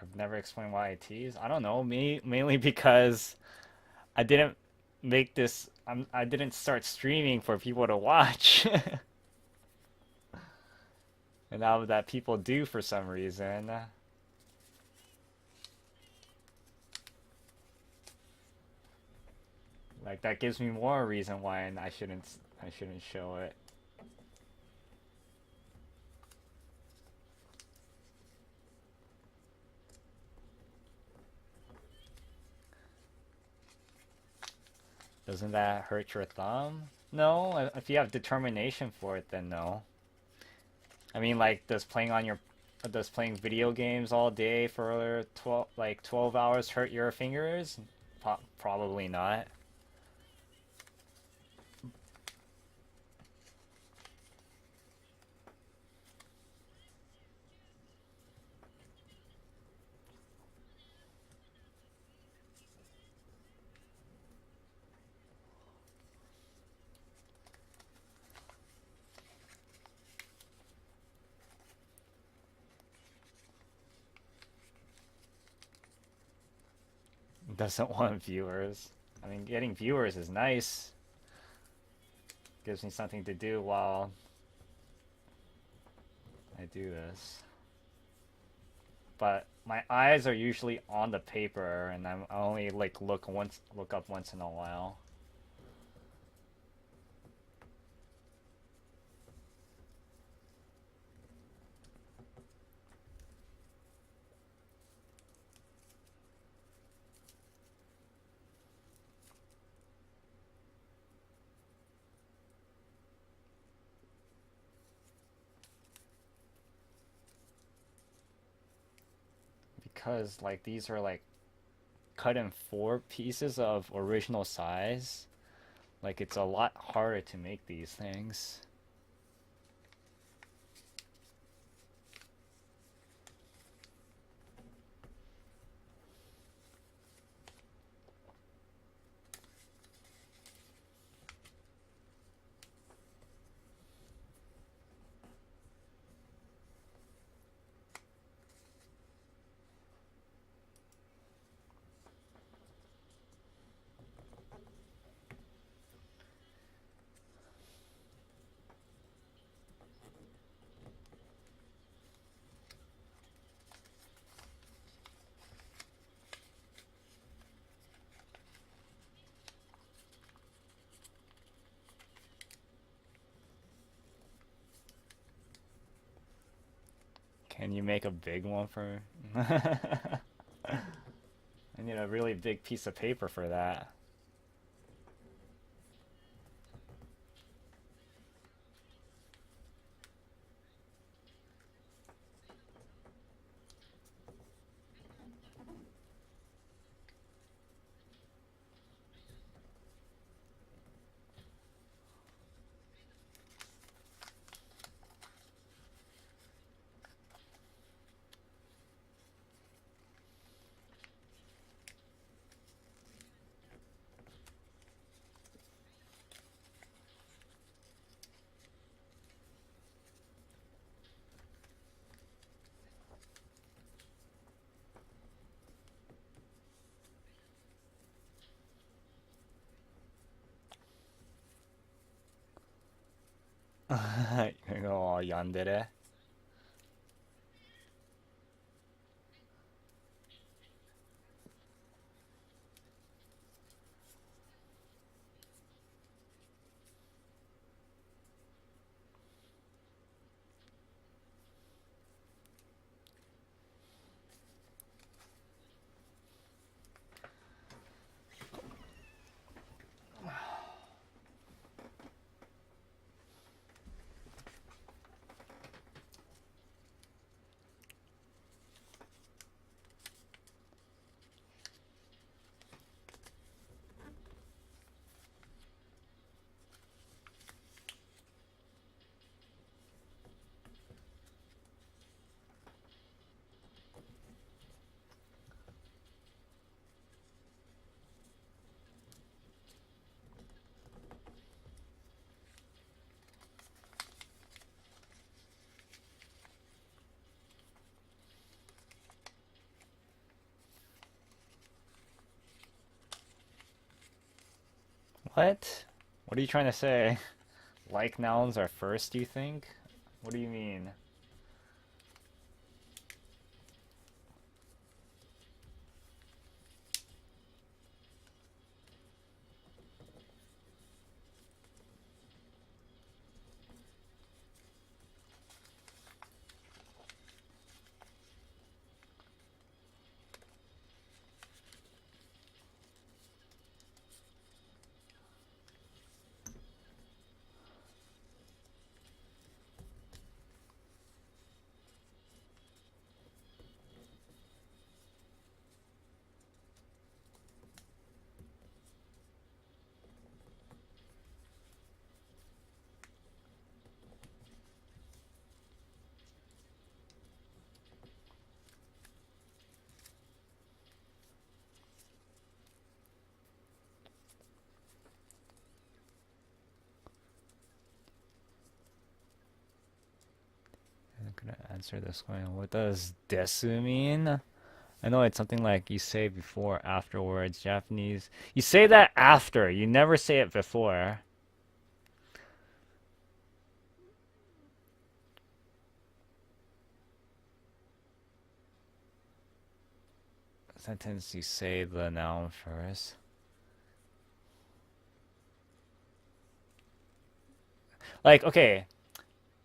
I've never explained why I tease. I don't know, me mainly because I didn't make this. I didn't start streaming for people to watch, and now that people do for some reason, like that gives me more reason why I shouldn't show it. Doesn't that hurt your thumb? No, if you have determination for it, then no. I mean, like, does playing video games all day for 12 hours hurt your fingers? Probably not. Doesn't want viewers. I mean, getting viewers is nice. Gives me something to do while I do this. But my eyes are usually on the paper, and I only like look up once in a while. Because like these are like cut in four pieces of original size. Like it's a lot harder to make these things. Can you make a big one for I need a really big piece of paper for that. 이거 얀데레. What? What are you trying to say? Like nouns are first, you think? What do you mean? I'm gonna answer this one. What does desu mean? I know it's something like you say before, afterwards, Japanese. You say that after, you never say it before. sentence you say the noun first. Like, okay,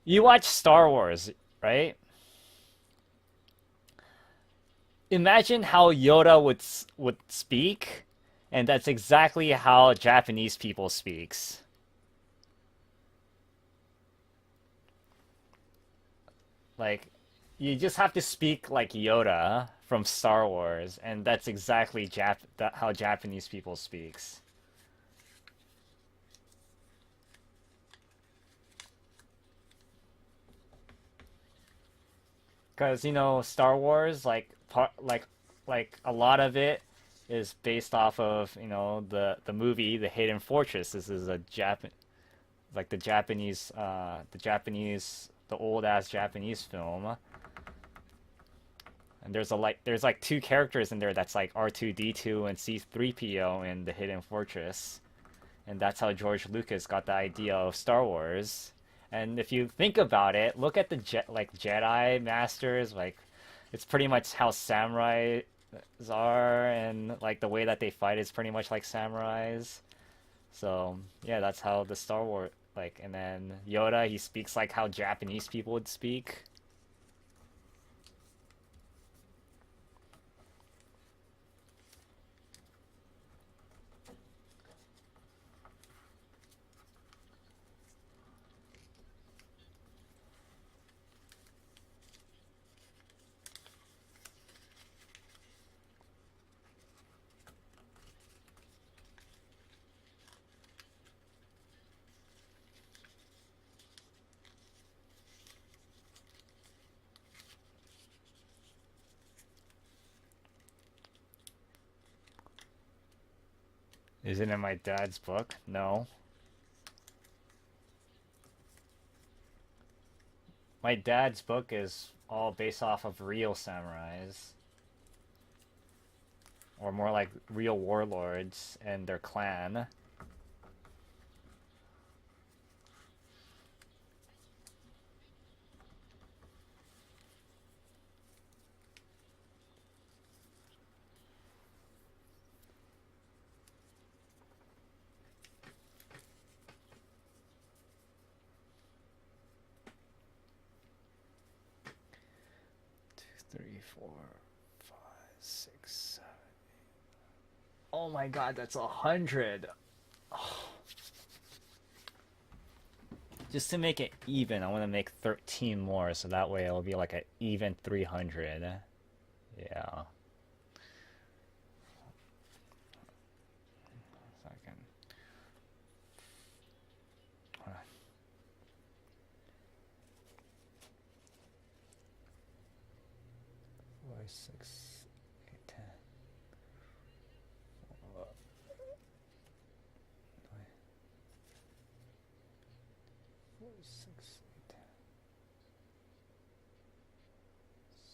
you watch Star Wars, right? Imagine how Yoda would speak, and that's exactly how Japanese people speaks. Like, you just have to speak like Yoda from Star Wars, and that's exactly how Japanese people speaks. Because Star Wars, like a lot of it is based off of the movie The Hidden Fortress. This is a like the old ass Japanese film. And there's like two characters in there that's like R2D2 and C3PO in The Hidden Fortress. And that's how George Lucas got the idea of Star Wars. And if you think about it, look at the Jedi Masters, like it's pretty much how samurais are, and like the way that they fight is pretty much like samurais. So yeah, that's how the Star Wars like. And then Yoda, he speaks like how Japanese people would speak. Is it in my dad's book? No. My dad's book is all based off of real samurais, or more like real warlords and their clan. 2, 3, 4, 5, 6, 7. Oh my god, that's 100. Just to make it even, I want to make 13 more, so that way it'll be like an even 300. Yeah. Second. 4, 6, 8, 10. 4, 6, 8, 10. 6.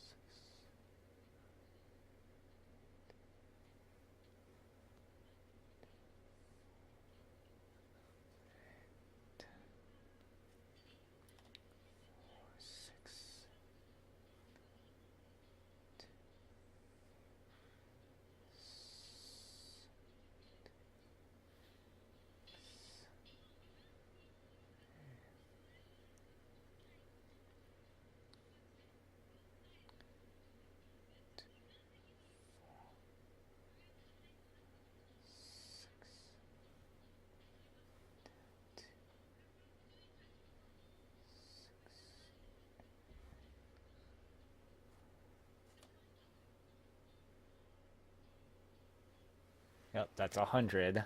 Yep, that's 100.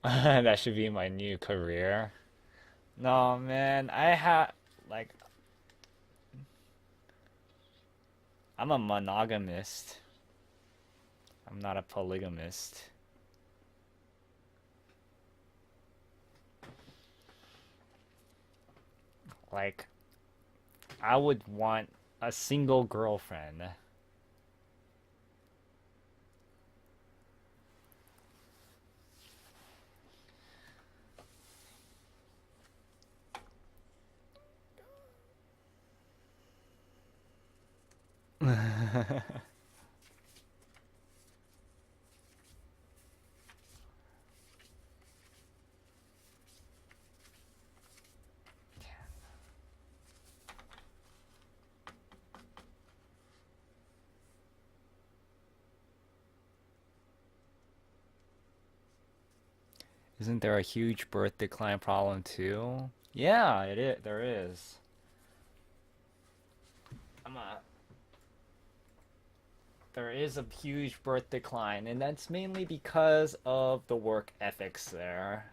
That should be my new career. No, man, like I'm a monogamist. I'm not a polygamist. Like I would want a single girlfriend. Isn't there a huge birth decline problem too? Yeah, it is. There is. I'm a, there is a huge birth decline, and that's mainly because of the work ethics there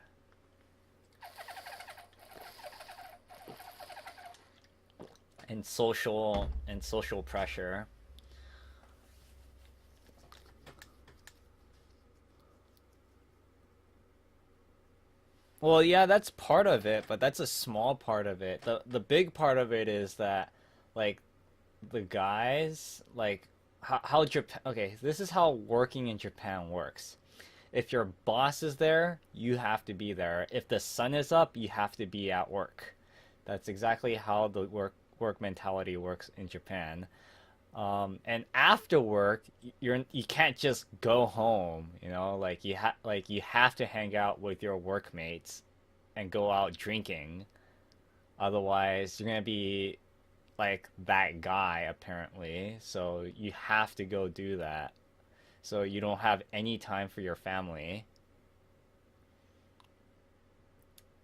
and social pressure. Well, yeah, that's part of it, but that's a small part of it. The big part of it is that like the guys like how Japan okay, this is how working in Japan works. If your boss is there, you have to be there. If the sun is up, you have to be at work. That's exactly how the work mentality works in Japan. And after work, you can't just go home. You know, like you have to hang out with your workmates and go out drinking. Otherwise, you're gonna be like that guy apparently. So you have to go do that. So you don't have any time for your family.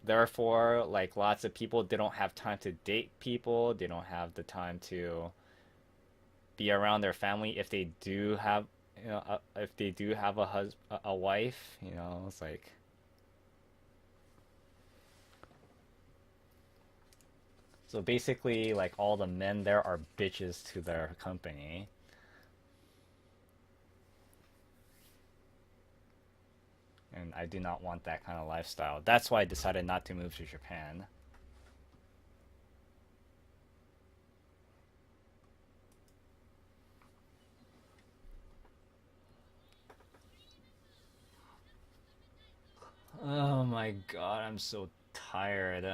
Therefore, like lots of people, they don't have time to date people. They don't have the time to be around their family if they do have, if they do have a wife. It's like so basically, like all the men there are bitches to their company, and I do not want that kind of lifestyle. That's why I decided not to move to Japan. Oh my god, I'm so tired.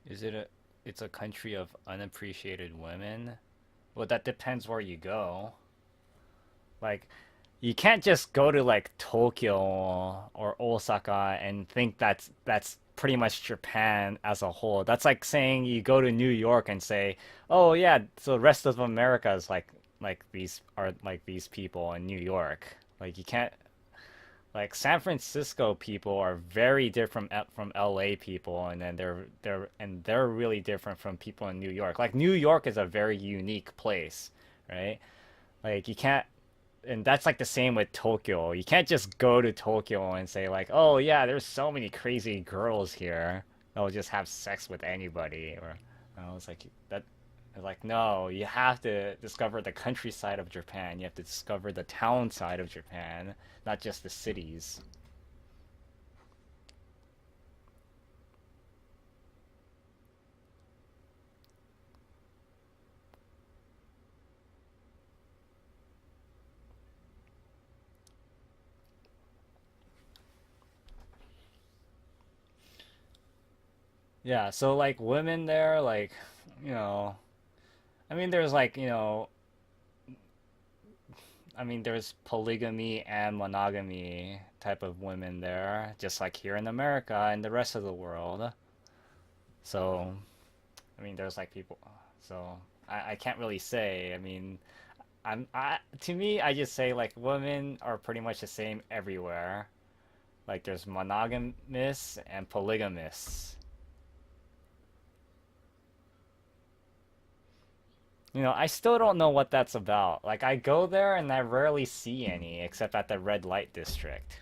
Is it a? It's a country of unappreciated women. Well, that depends where you go. Like, you can't just go to like Tokyo or Osaka and think that's pretty much Japan as a whole. That's like saying you go to New York and say, "Oh yeah, so the rest of America is like these are like these people in New York." Like you can't like San Francisco people are very different from LA people, and then they're really different from people in New York. Like New York is a very unique place, right? Like you can't and that's like the same with Tokyo. You can't just go to Tokyo and say like, "Oh yeah, there's so many crazy girls here. They'll just have sex with anybody." Or it's like that. Like no, you have to discover the countryside of Japan. You have to discover the town side of Japan, not just the cities. Yeah, so like women there, like, you know, I mean, there's like, I mean, there's polygamy and monogamy type of women there, just like here in America and the rest of the world. So, I mean, there's like people, so I can't really say. I mean, to me, I just say like women are pretty much the same everywhere. Like there's monogamous and polygamous. I still don't know what that's about. Like I go there and I rarely see any except at the red light district.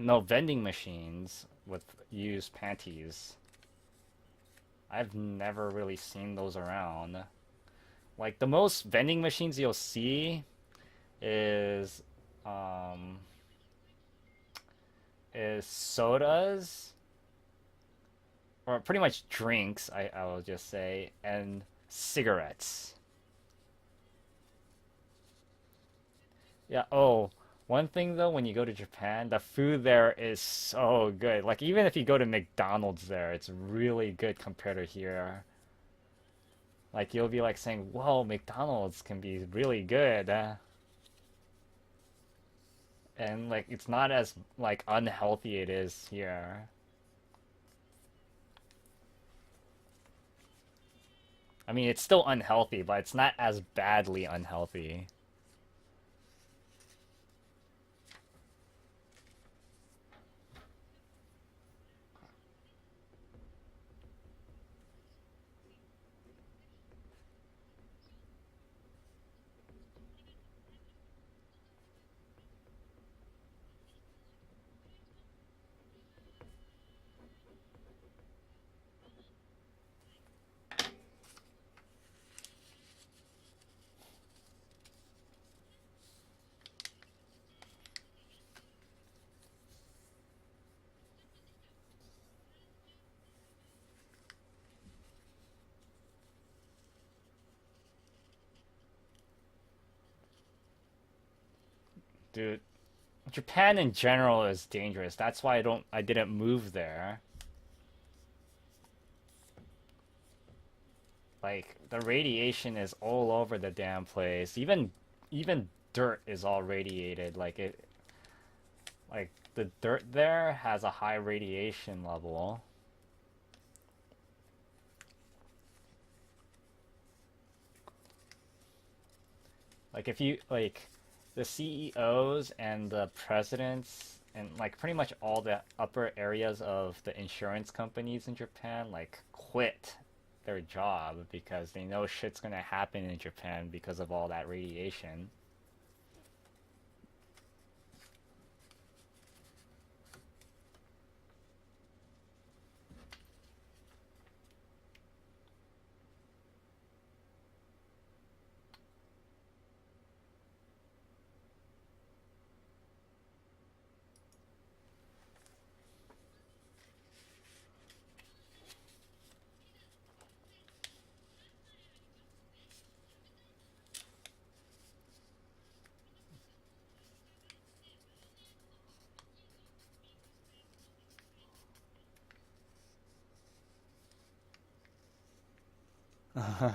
No vending machines with used panties. I've never really seen those around. Like the most vending machines you'll see is um is sodas or pretty much drinks, I will just say, and cigarettes. Yeah, oh, one thing though, when you go to Japan, the food there is so good. Like even if you go to McDonald's there, it's really good compared to here. Like you'll be like saying, "Whoa, McDonald's can be really good." And like it's not as like unhealthy it is here. I mean, it's still unhealthy, but it's not as badly unhealthy. Dude, Japan in general is dangerous. That's why I didn't move there. Like the radiation is all over the damn place. Even dirt is all radiated. Like the dirt there has a high radiation level. Like if you like the CEOs and the presidents and like pretty much all the upper areas of the insurance companies in Japan like quit their job because they know shit's gonna happen in Japan because of all that radiation.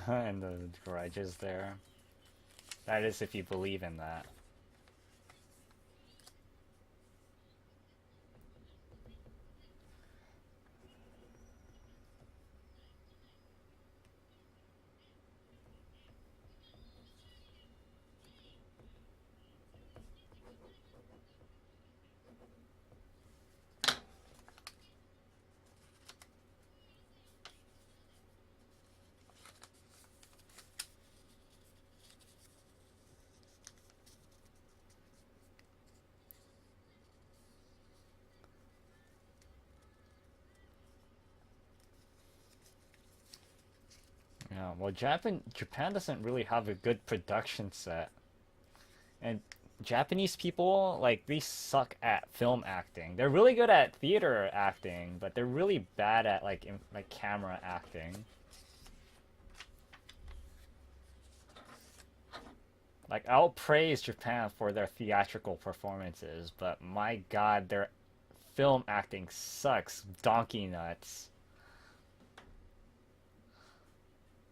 And the grudges there. That is if you believe in that. Yeah, well, Japan doesn't really have a good production set, and Japanese people like they suck at film acting. They're really good at theater acting, but they're really bad at like camera acting. Like I'll praise Japan for their theatrical performances, but my God, their film acting sucks donkey nuts.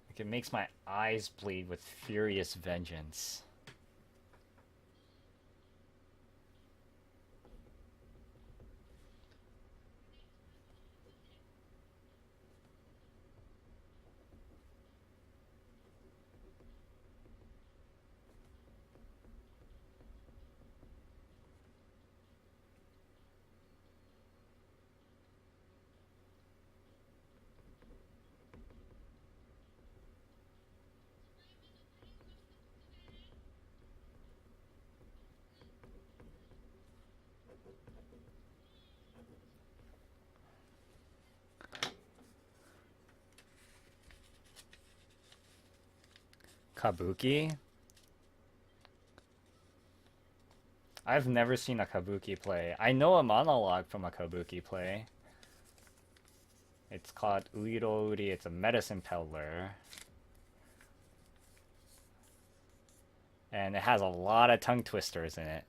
Like it makes my eyes bleed with furious vengeance. Kabuki? I've never seen a kabuki play. I know a monologue from a kabuki play. It's called Uiro Uri. It's a medicine peddler. And it has a lot of tongue twisters in it.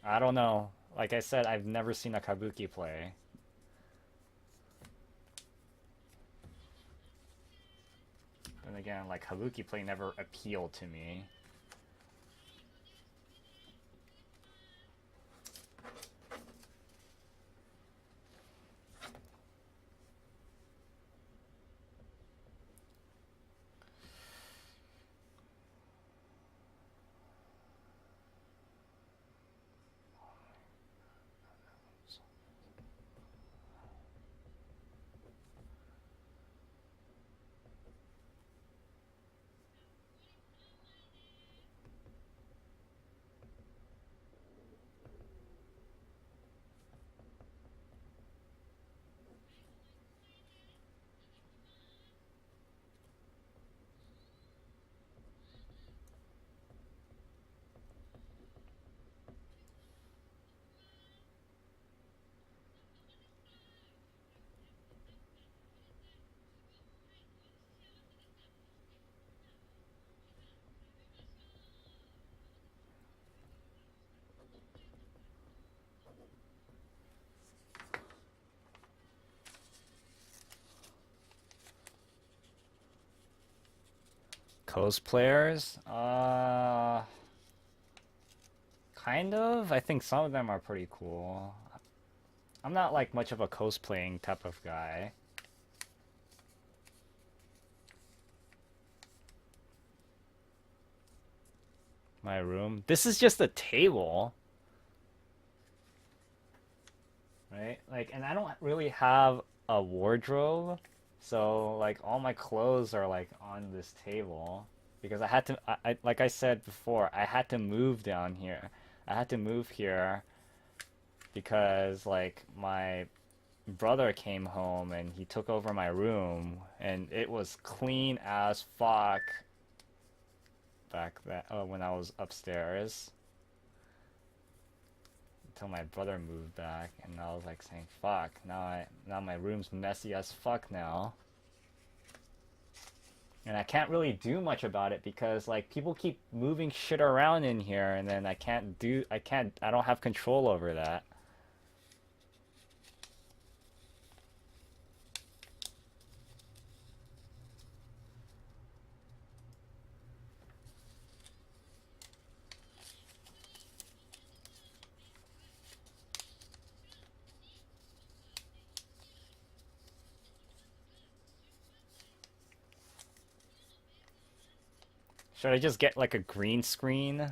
I don't know. Like I said, I've never seen a kabuki play. And again, like kabuki play never appealed to me. Cosplayers? Kind of. I think some of them are pretty cool. I'm not like much of a cosplaying type of guy. My room. This is just a table, right? Like, and I don't really have a wardrobe, so like all my clothes are like on this table because I had to. Like I said before, I had to move down here. I had to move here because like my brother came home and he took over my room and it was clean as fuck back then when I was upstairs until my brother moved back and I was like saying fuck now my room's messy as fuck now and I can't really do much about it because like people keep moving shit around in here and then I don't have control over that. Should I just get like a green screen?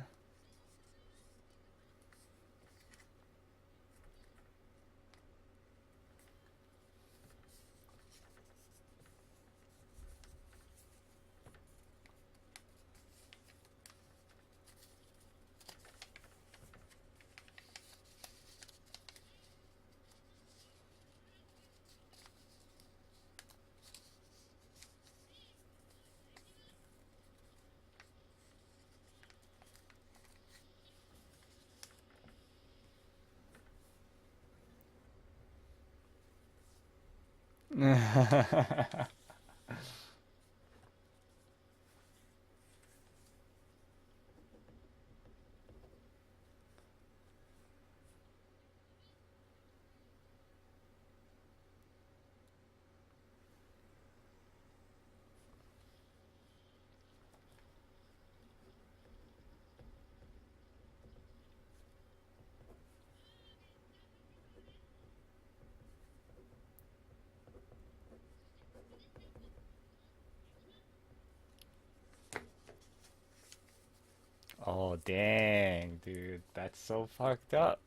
Oh, dang, dude. That's so fucked up.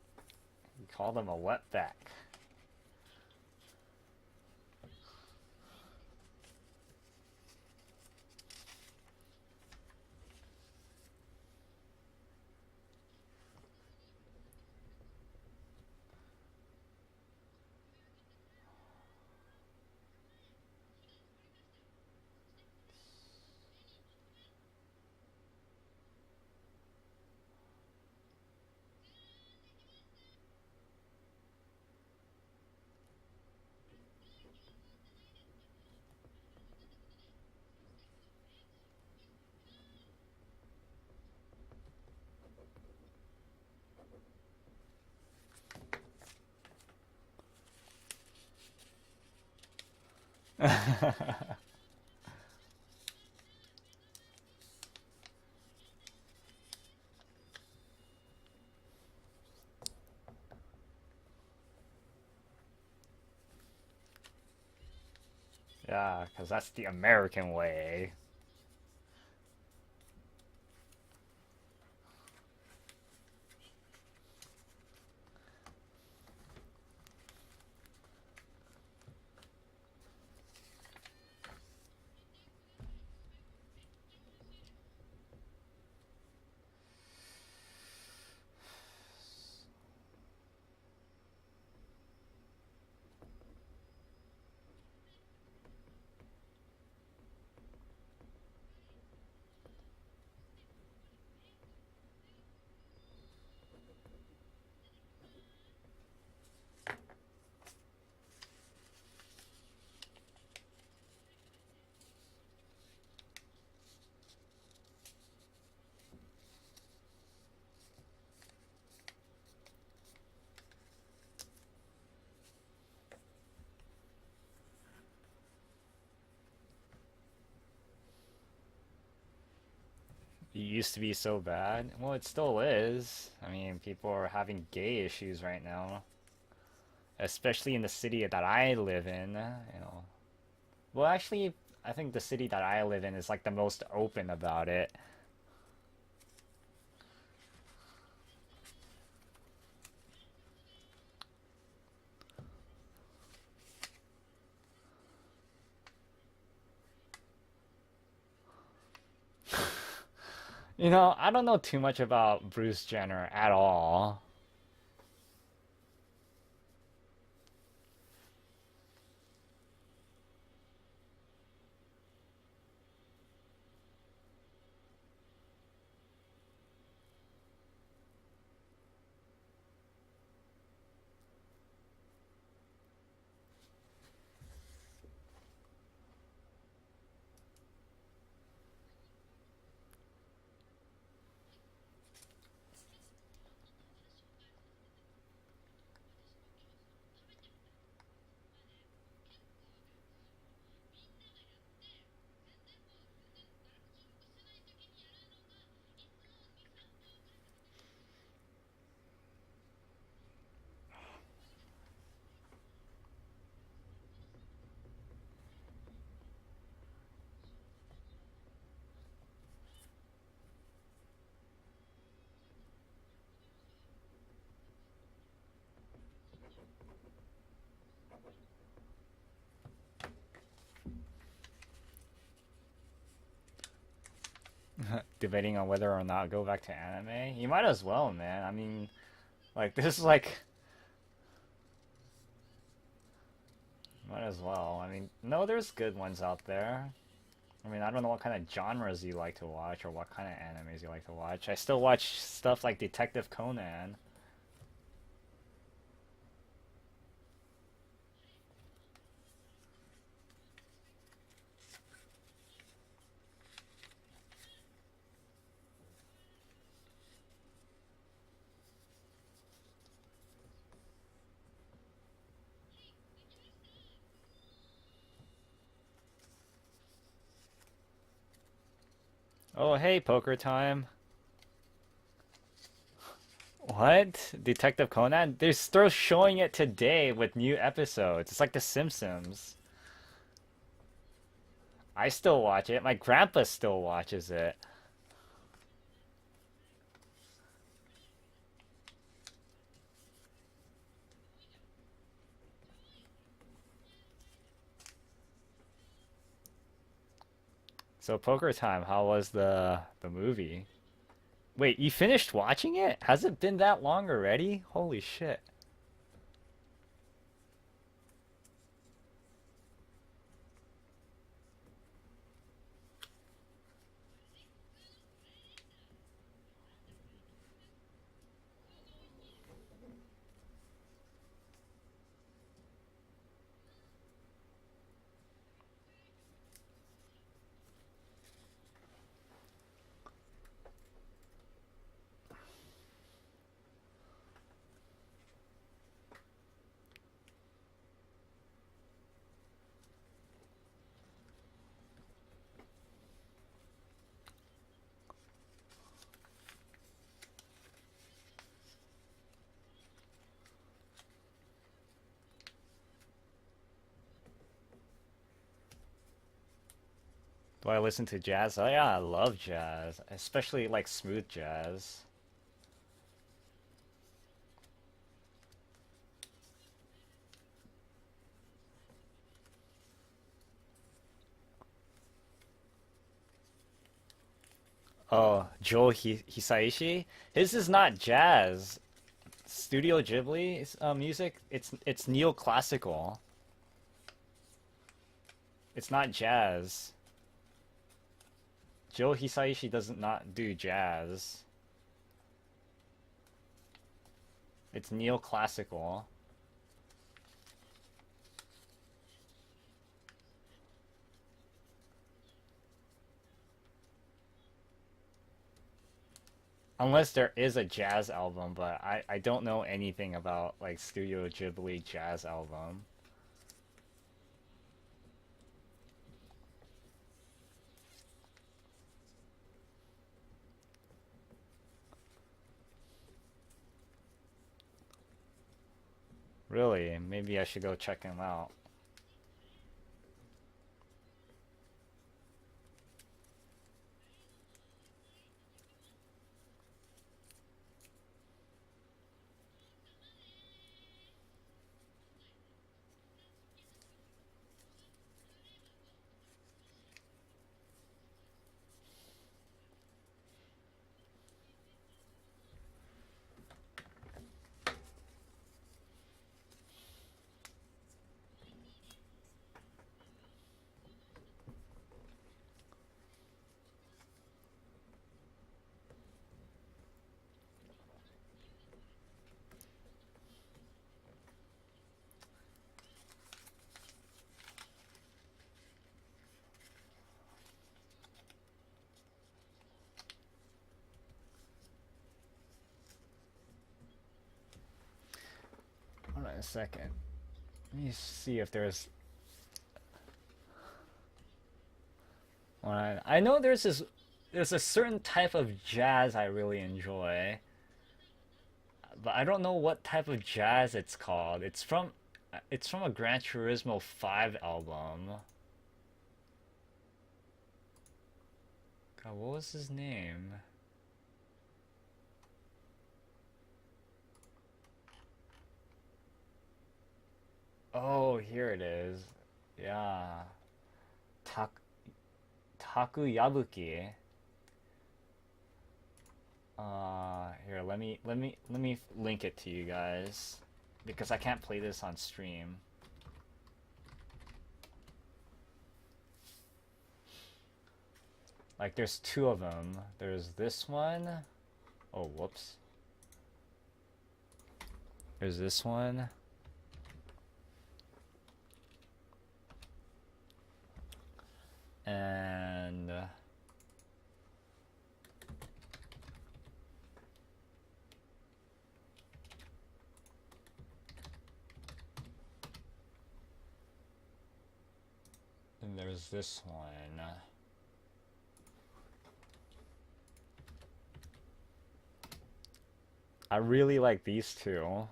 You called him a wetback. Yeah, because that's the American way. It used to be so bad. Well, it still is. I mean, people are having gay issues right now, especially in the city that I live in, you know. Well, actually, I think the city that I live in is like the most open about it. You know, I don't know too much about Bruce Jenner at all. Debating on whether or not go back to anime. You might as well, man. I mean, like this is like might as well. I mean, no, there's good ones out there. I mean, I don't know what kind of genres you like to watch or what kind of animes you like to watch. I still watch stuff like Detective Conan. Oh, hey, poker time. What? Detective Conan? They're still showing it today with new episodes. It's like The Simpsons. I still watch it. My grandpa still watches it. So Poker Time, how was the movie? Wait, you finished watching it? Has it been that long already? Holy shit. Do I listen to jazz? Oh yeah, I love jazz, especially like smooth jazz. Oh, Joe Hisaishi? His is not jazz. Studio Ghibli music, it's neoclassical. It's not jazz. Joe Hisaishi does not do jazz. It's neoclassical. Unless there is a jazz album, but I don't know anything about like Studio Ghibli jazz album. Really, maybe I should go check him out. Hold on a second. Let me see if I know there's a certain type of jazz I really enjoy, but I don't know what type of jazz it's called. It's from a Gran Turismo 5 album. God, what was his name? Oh, here it is. Yeah. Tak Taku Yabuki. Here, let me link it to you guys because I can't play this on stream. Like there's two of them. There's this one. Oh, whoops. There's this one. And there's this one. I really like these two.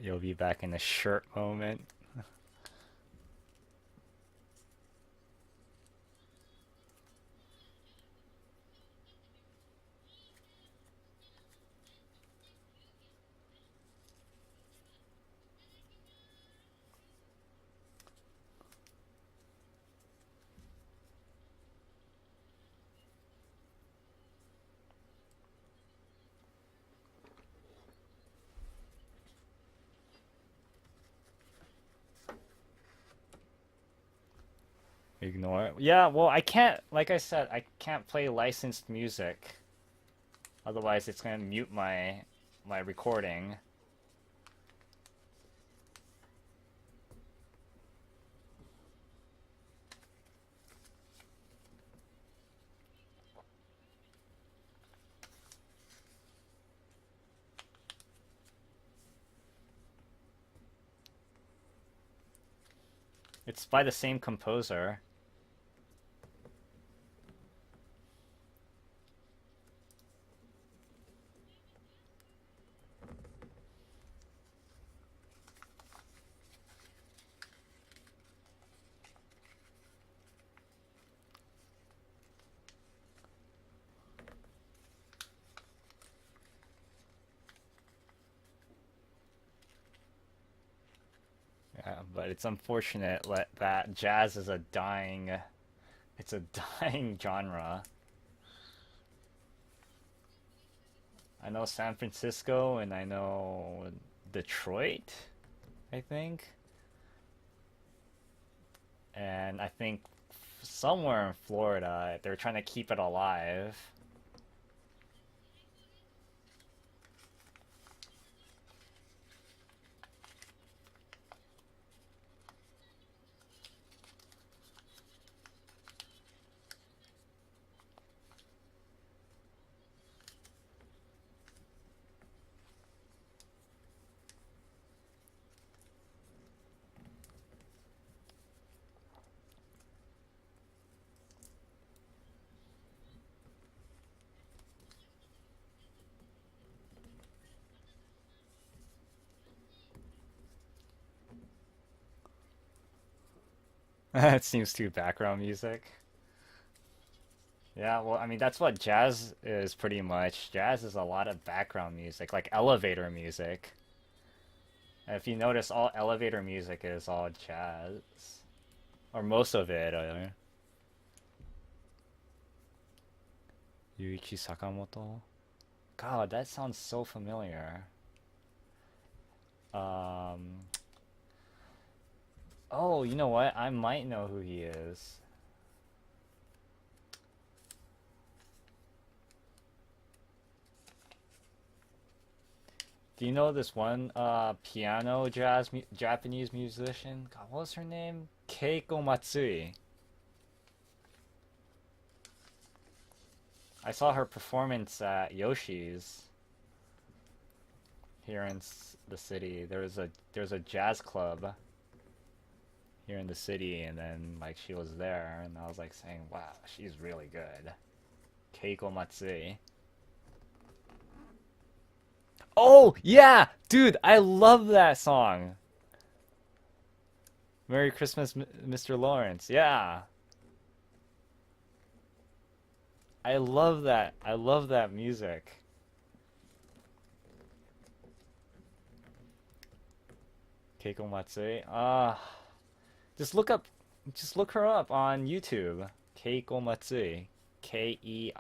You'll be back in a shirt moment. Ignore it. Yeah, well, I can't, like I said, I can't play licensed music. Otherwise, it's gonna mute my recording. It's by the same composer. Yeah, but it's unfortunate that jazz is a dying, it's a dying genre. I know San Francisco and I know Detroit, I think. And I think somewhere in Florida, they're trying to keep it alive. It seems too background music. Yeah, well, I mean, that's what jazz is pretty much. Jazz is a lot of background music, like elevator music. If you notice, all elevator music is all jazz, or most of it. Yuichi Sakamoto. God, that sounds so familiar. Um, oh, you know what? I might know who he is. Do you know this one piano Japanese musician? God, what was her name? Keiko Matsui. I saw her performance at Yoshi's here in the city. There's a jazz club here in the city, and then like she was there, and I was like saying, "Wow, she's really good." Keiko Matsui. Oh yeah, dude, I love that song. Merry Christmas, Mr. Lawrence. Yeah, I love that. I love that music. Keiko Matsui. Just look up, just look her up on YouTube. Keiko Matsui. Keiko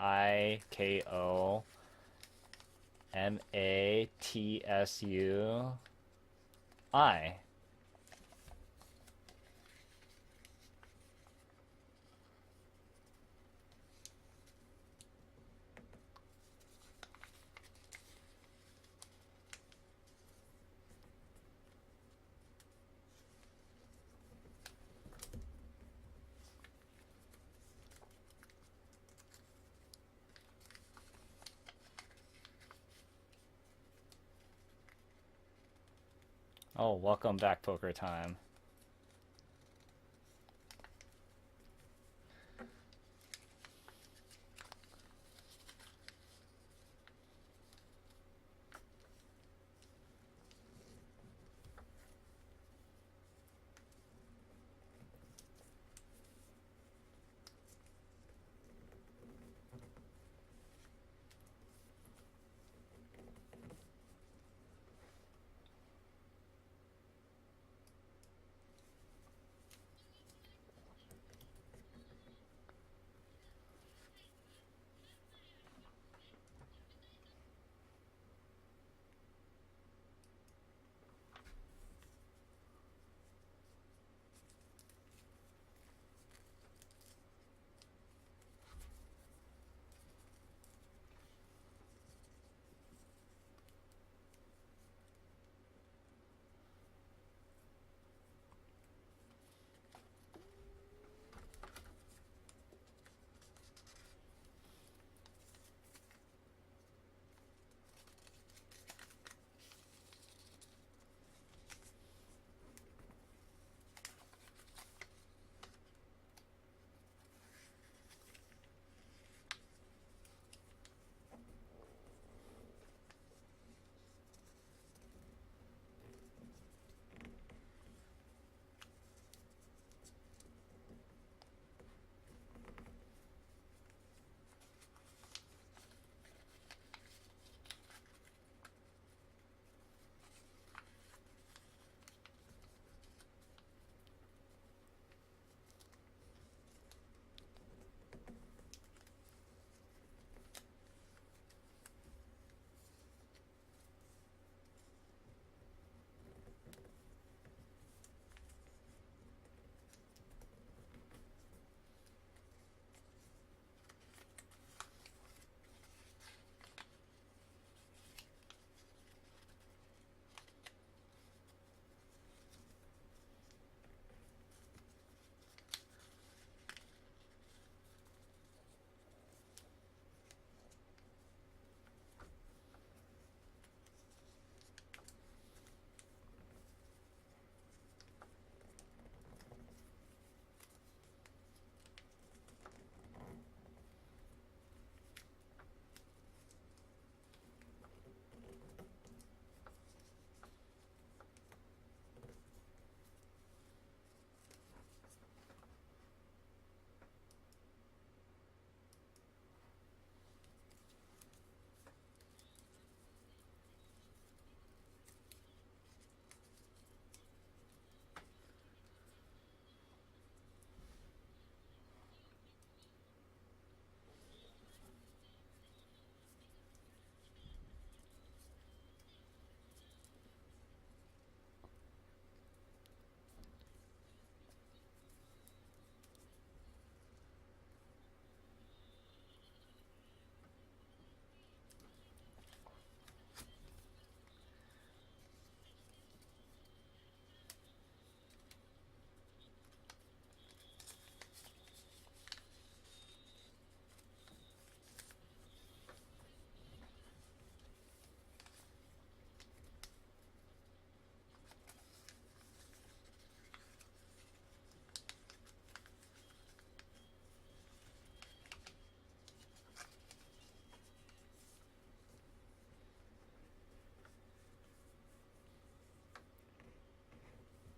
Matsui. Oh, welcome back, Poker Time.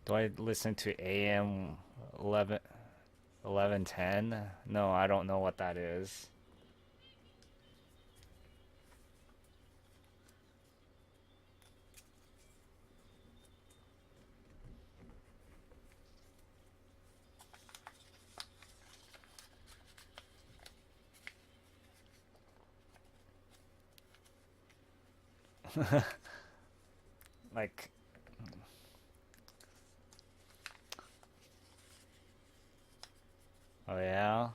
Do I listen to AM 11 1110? No, I don't know what that is. Like, oh yeah?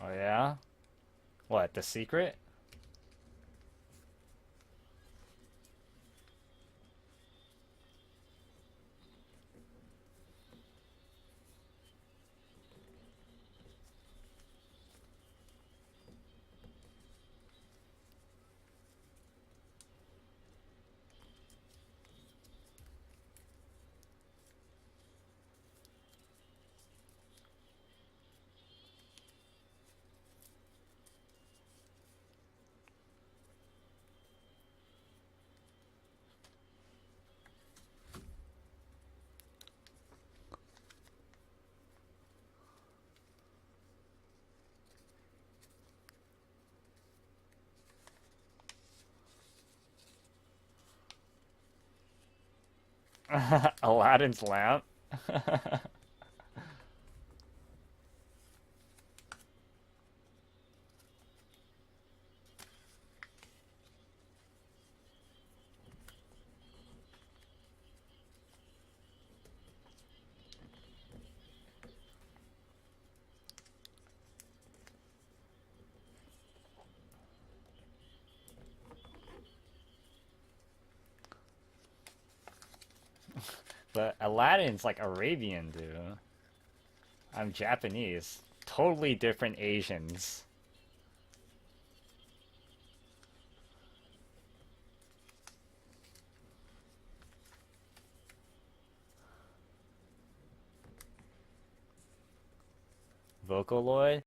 Oh yeah? What, The Secret? Aladdin's lamp? But Aladdin's like Arabian, dude. I'm Japanese. Totally different Asians. Vocaloid?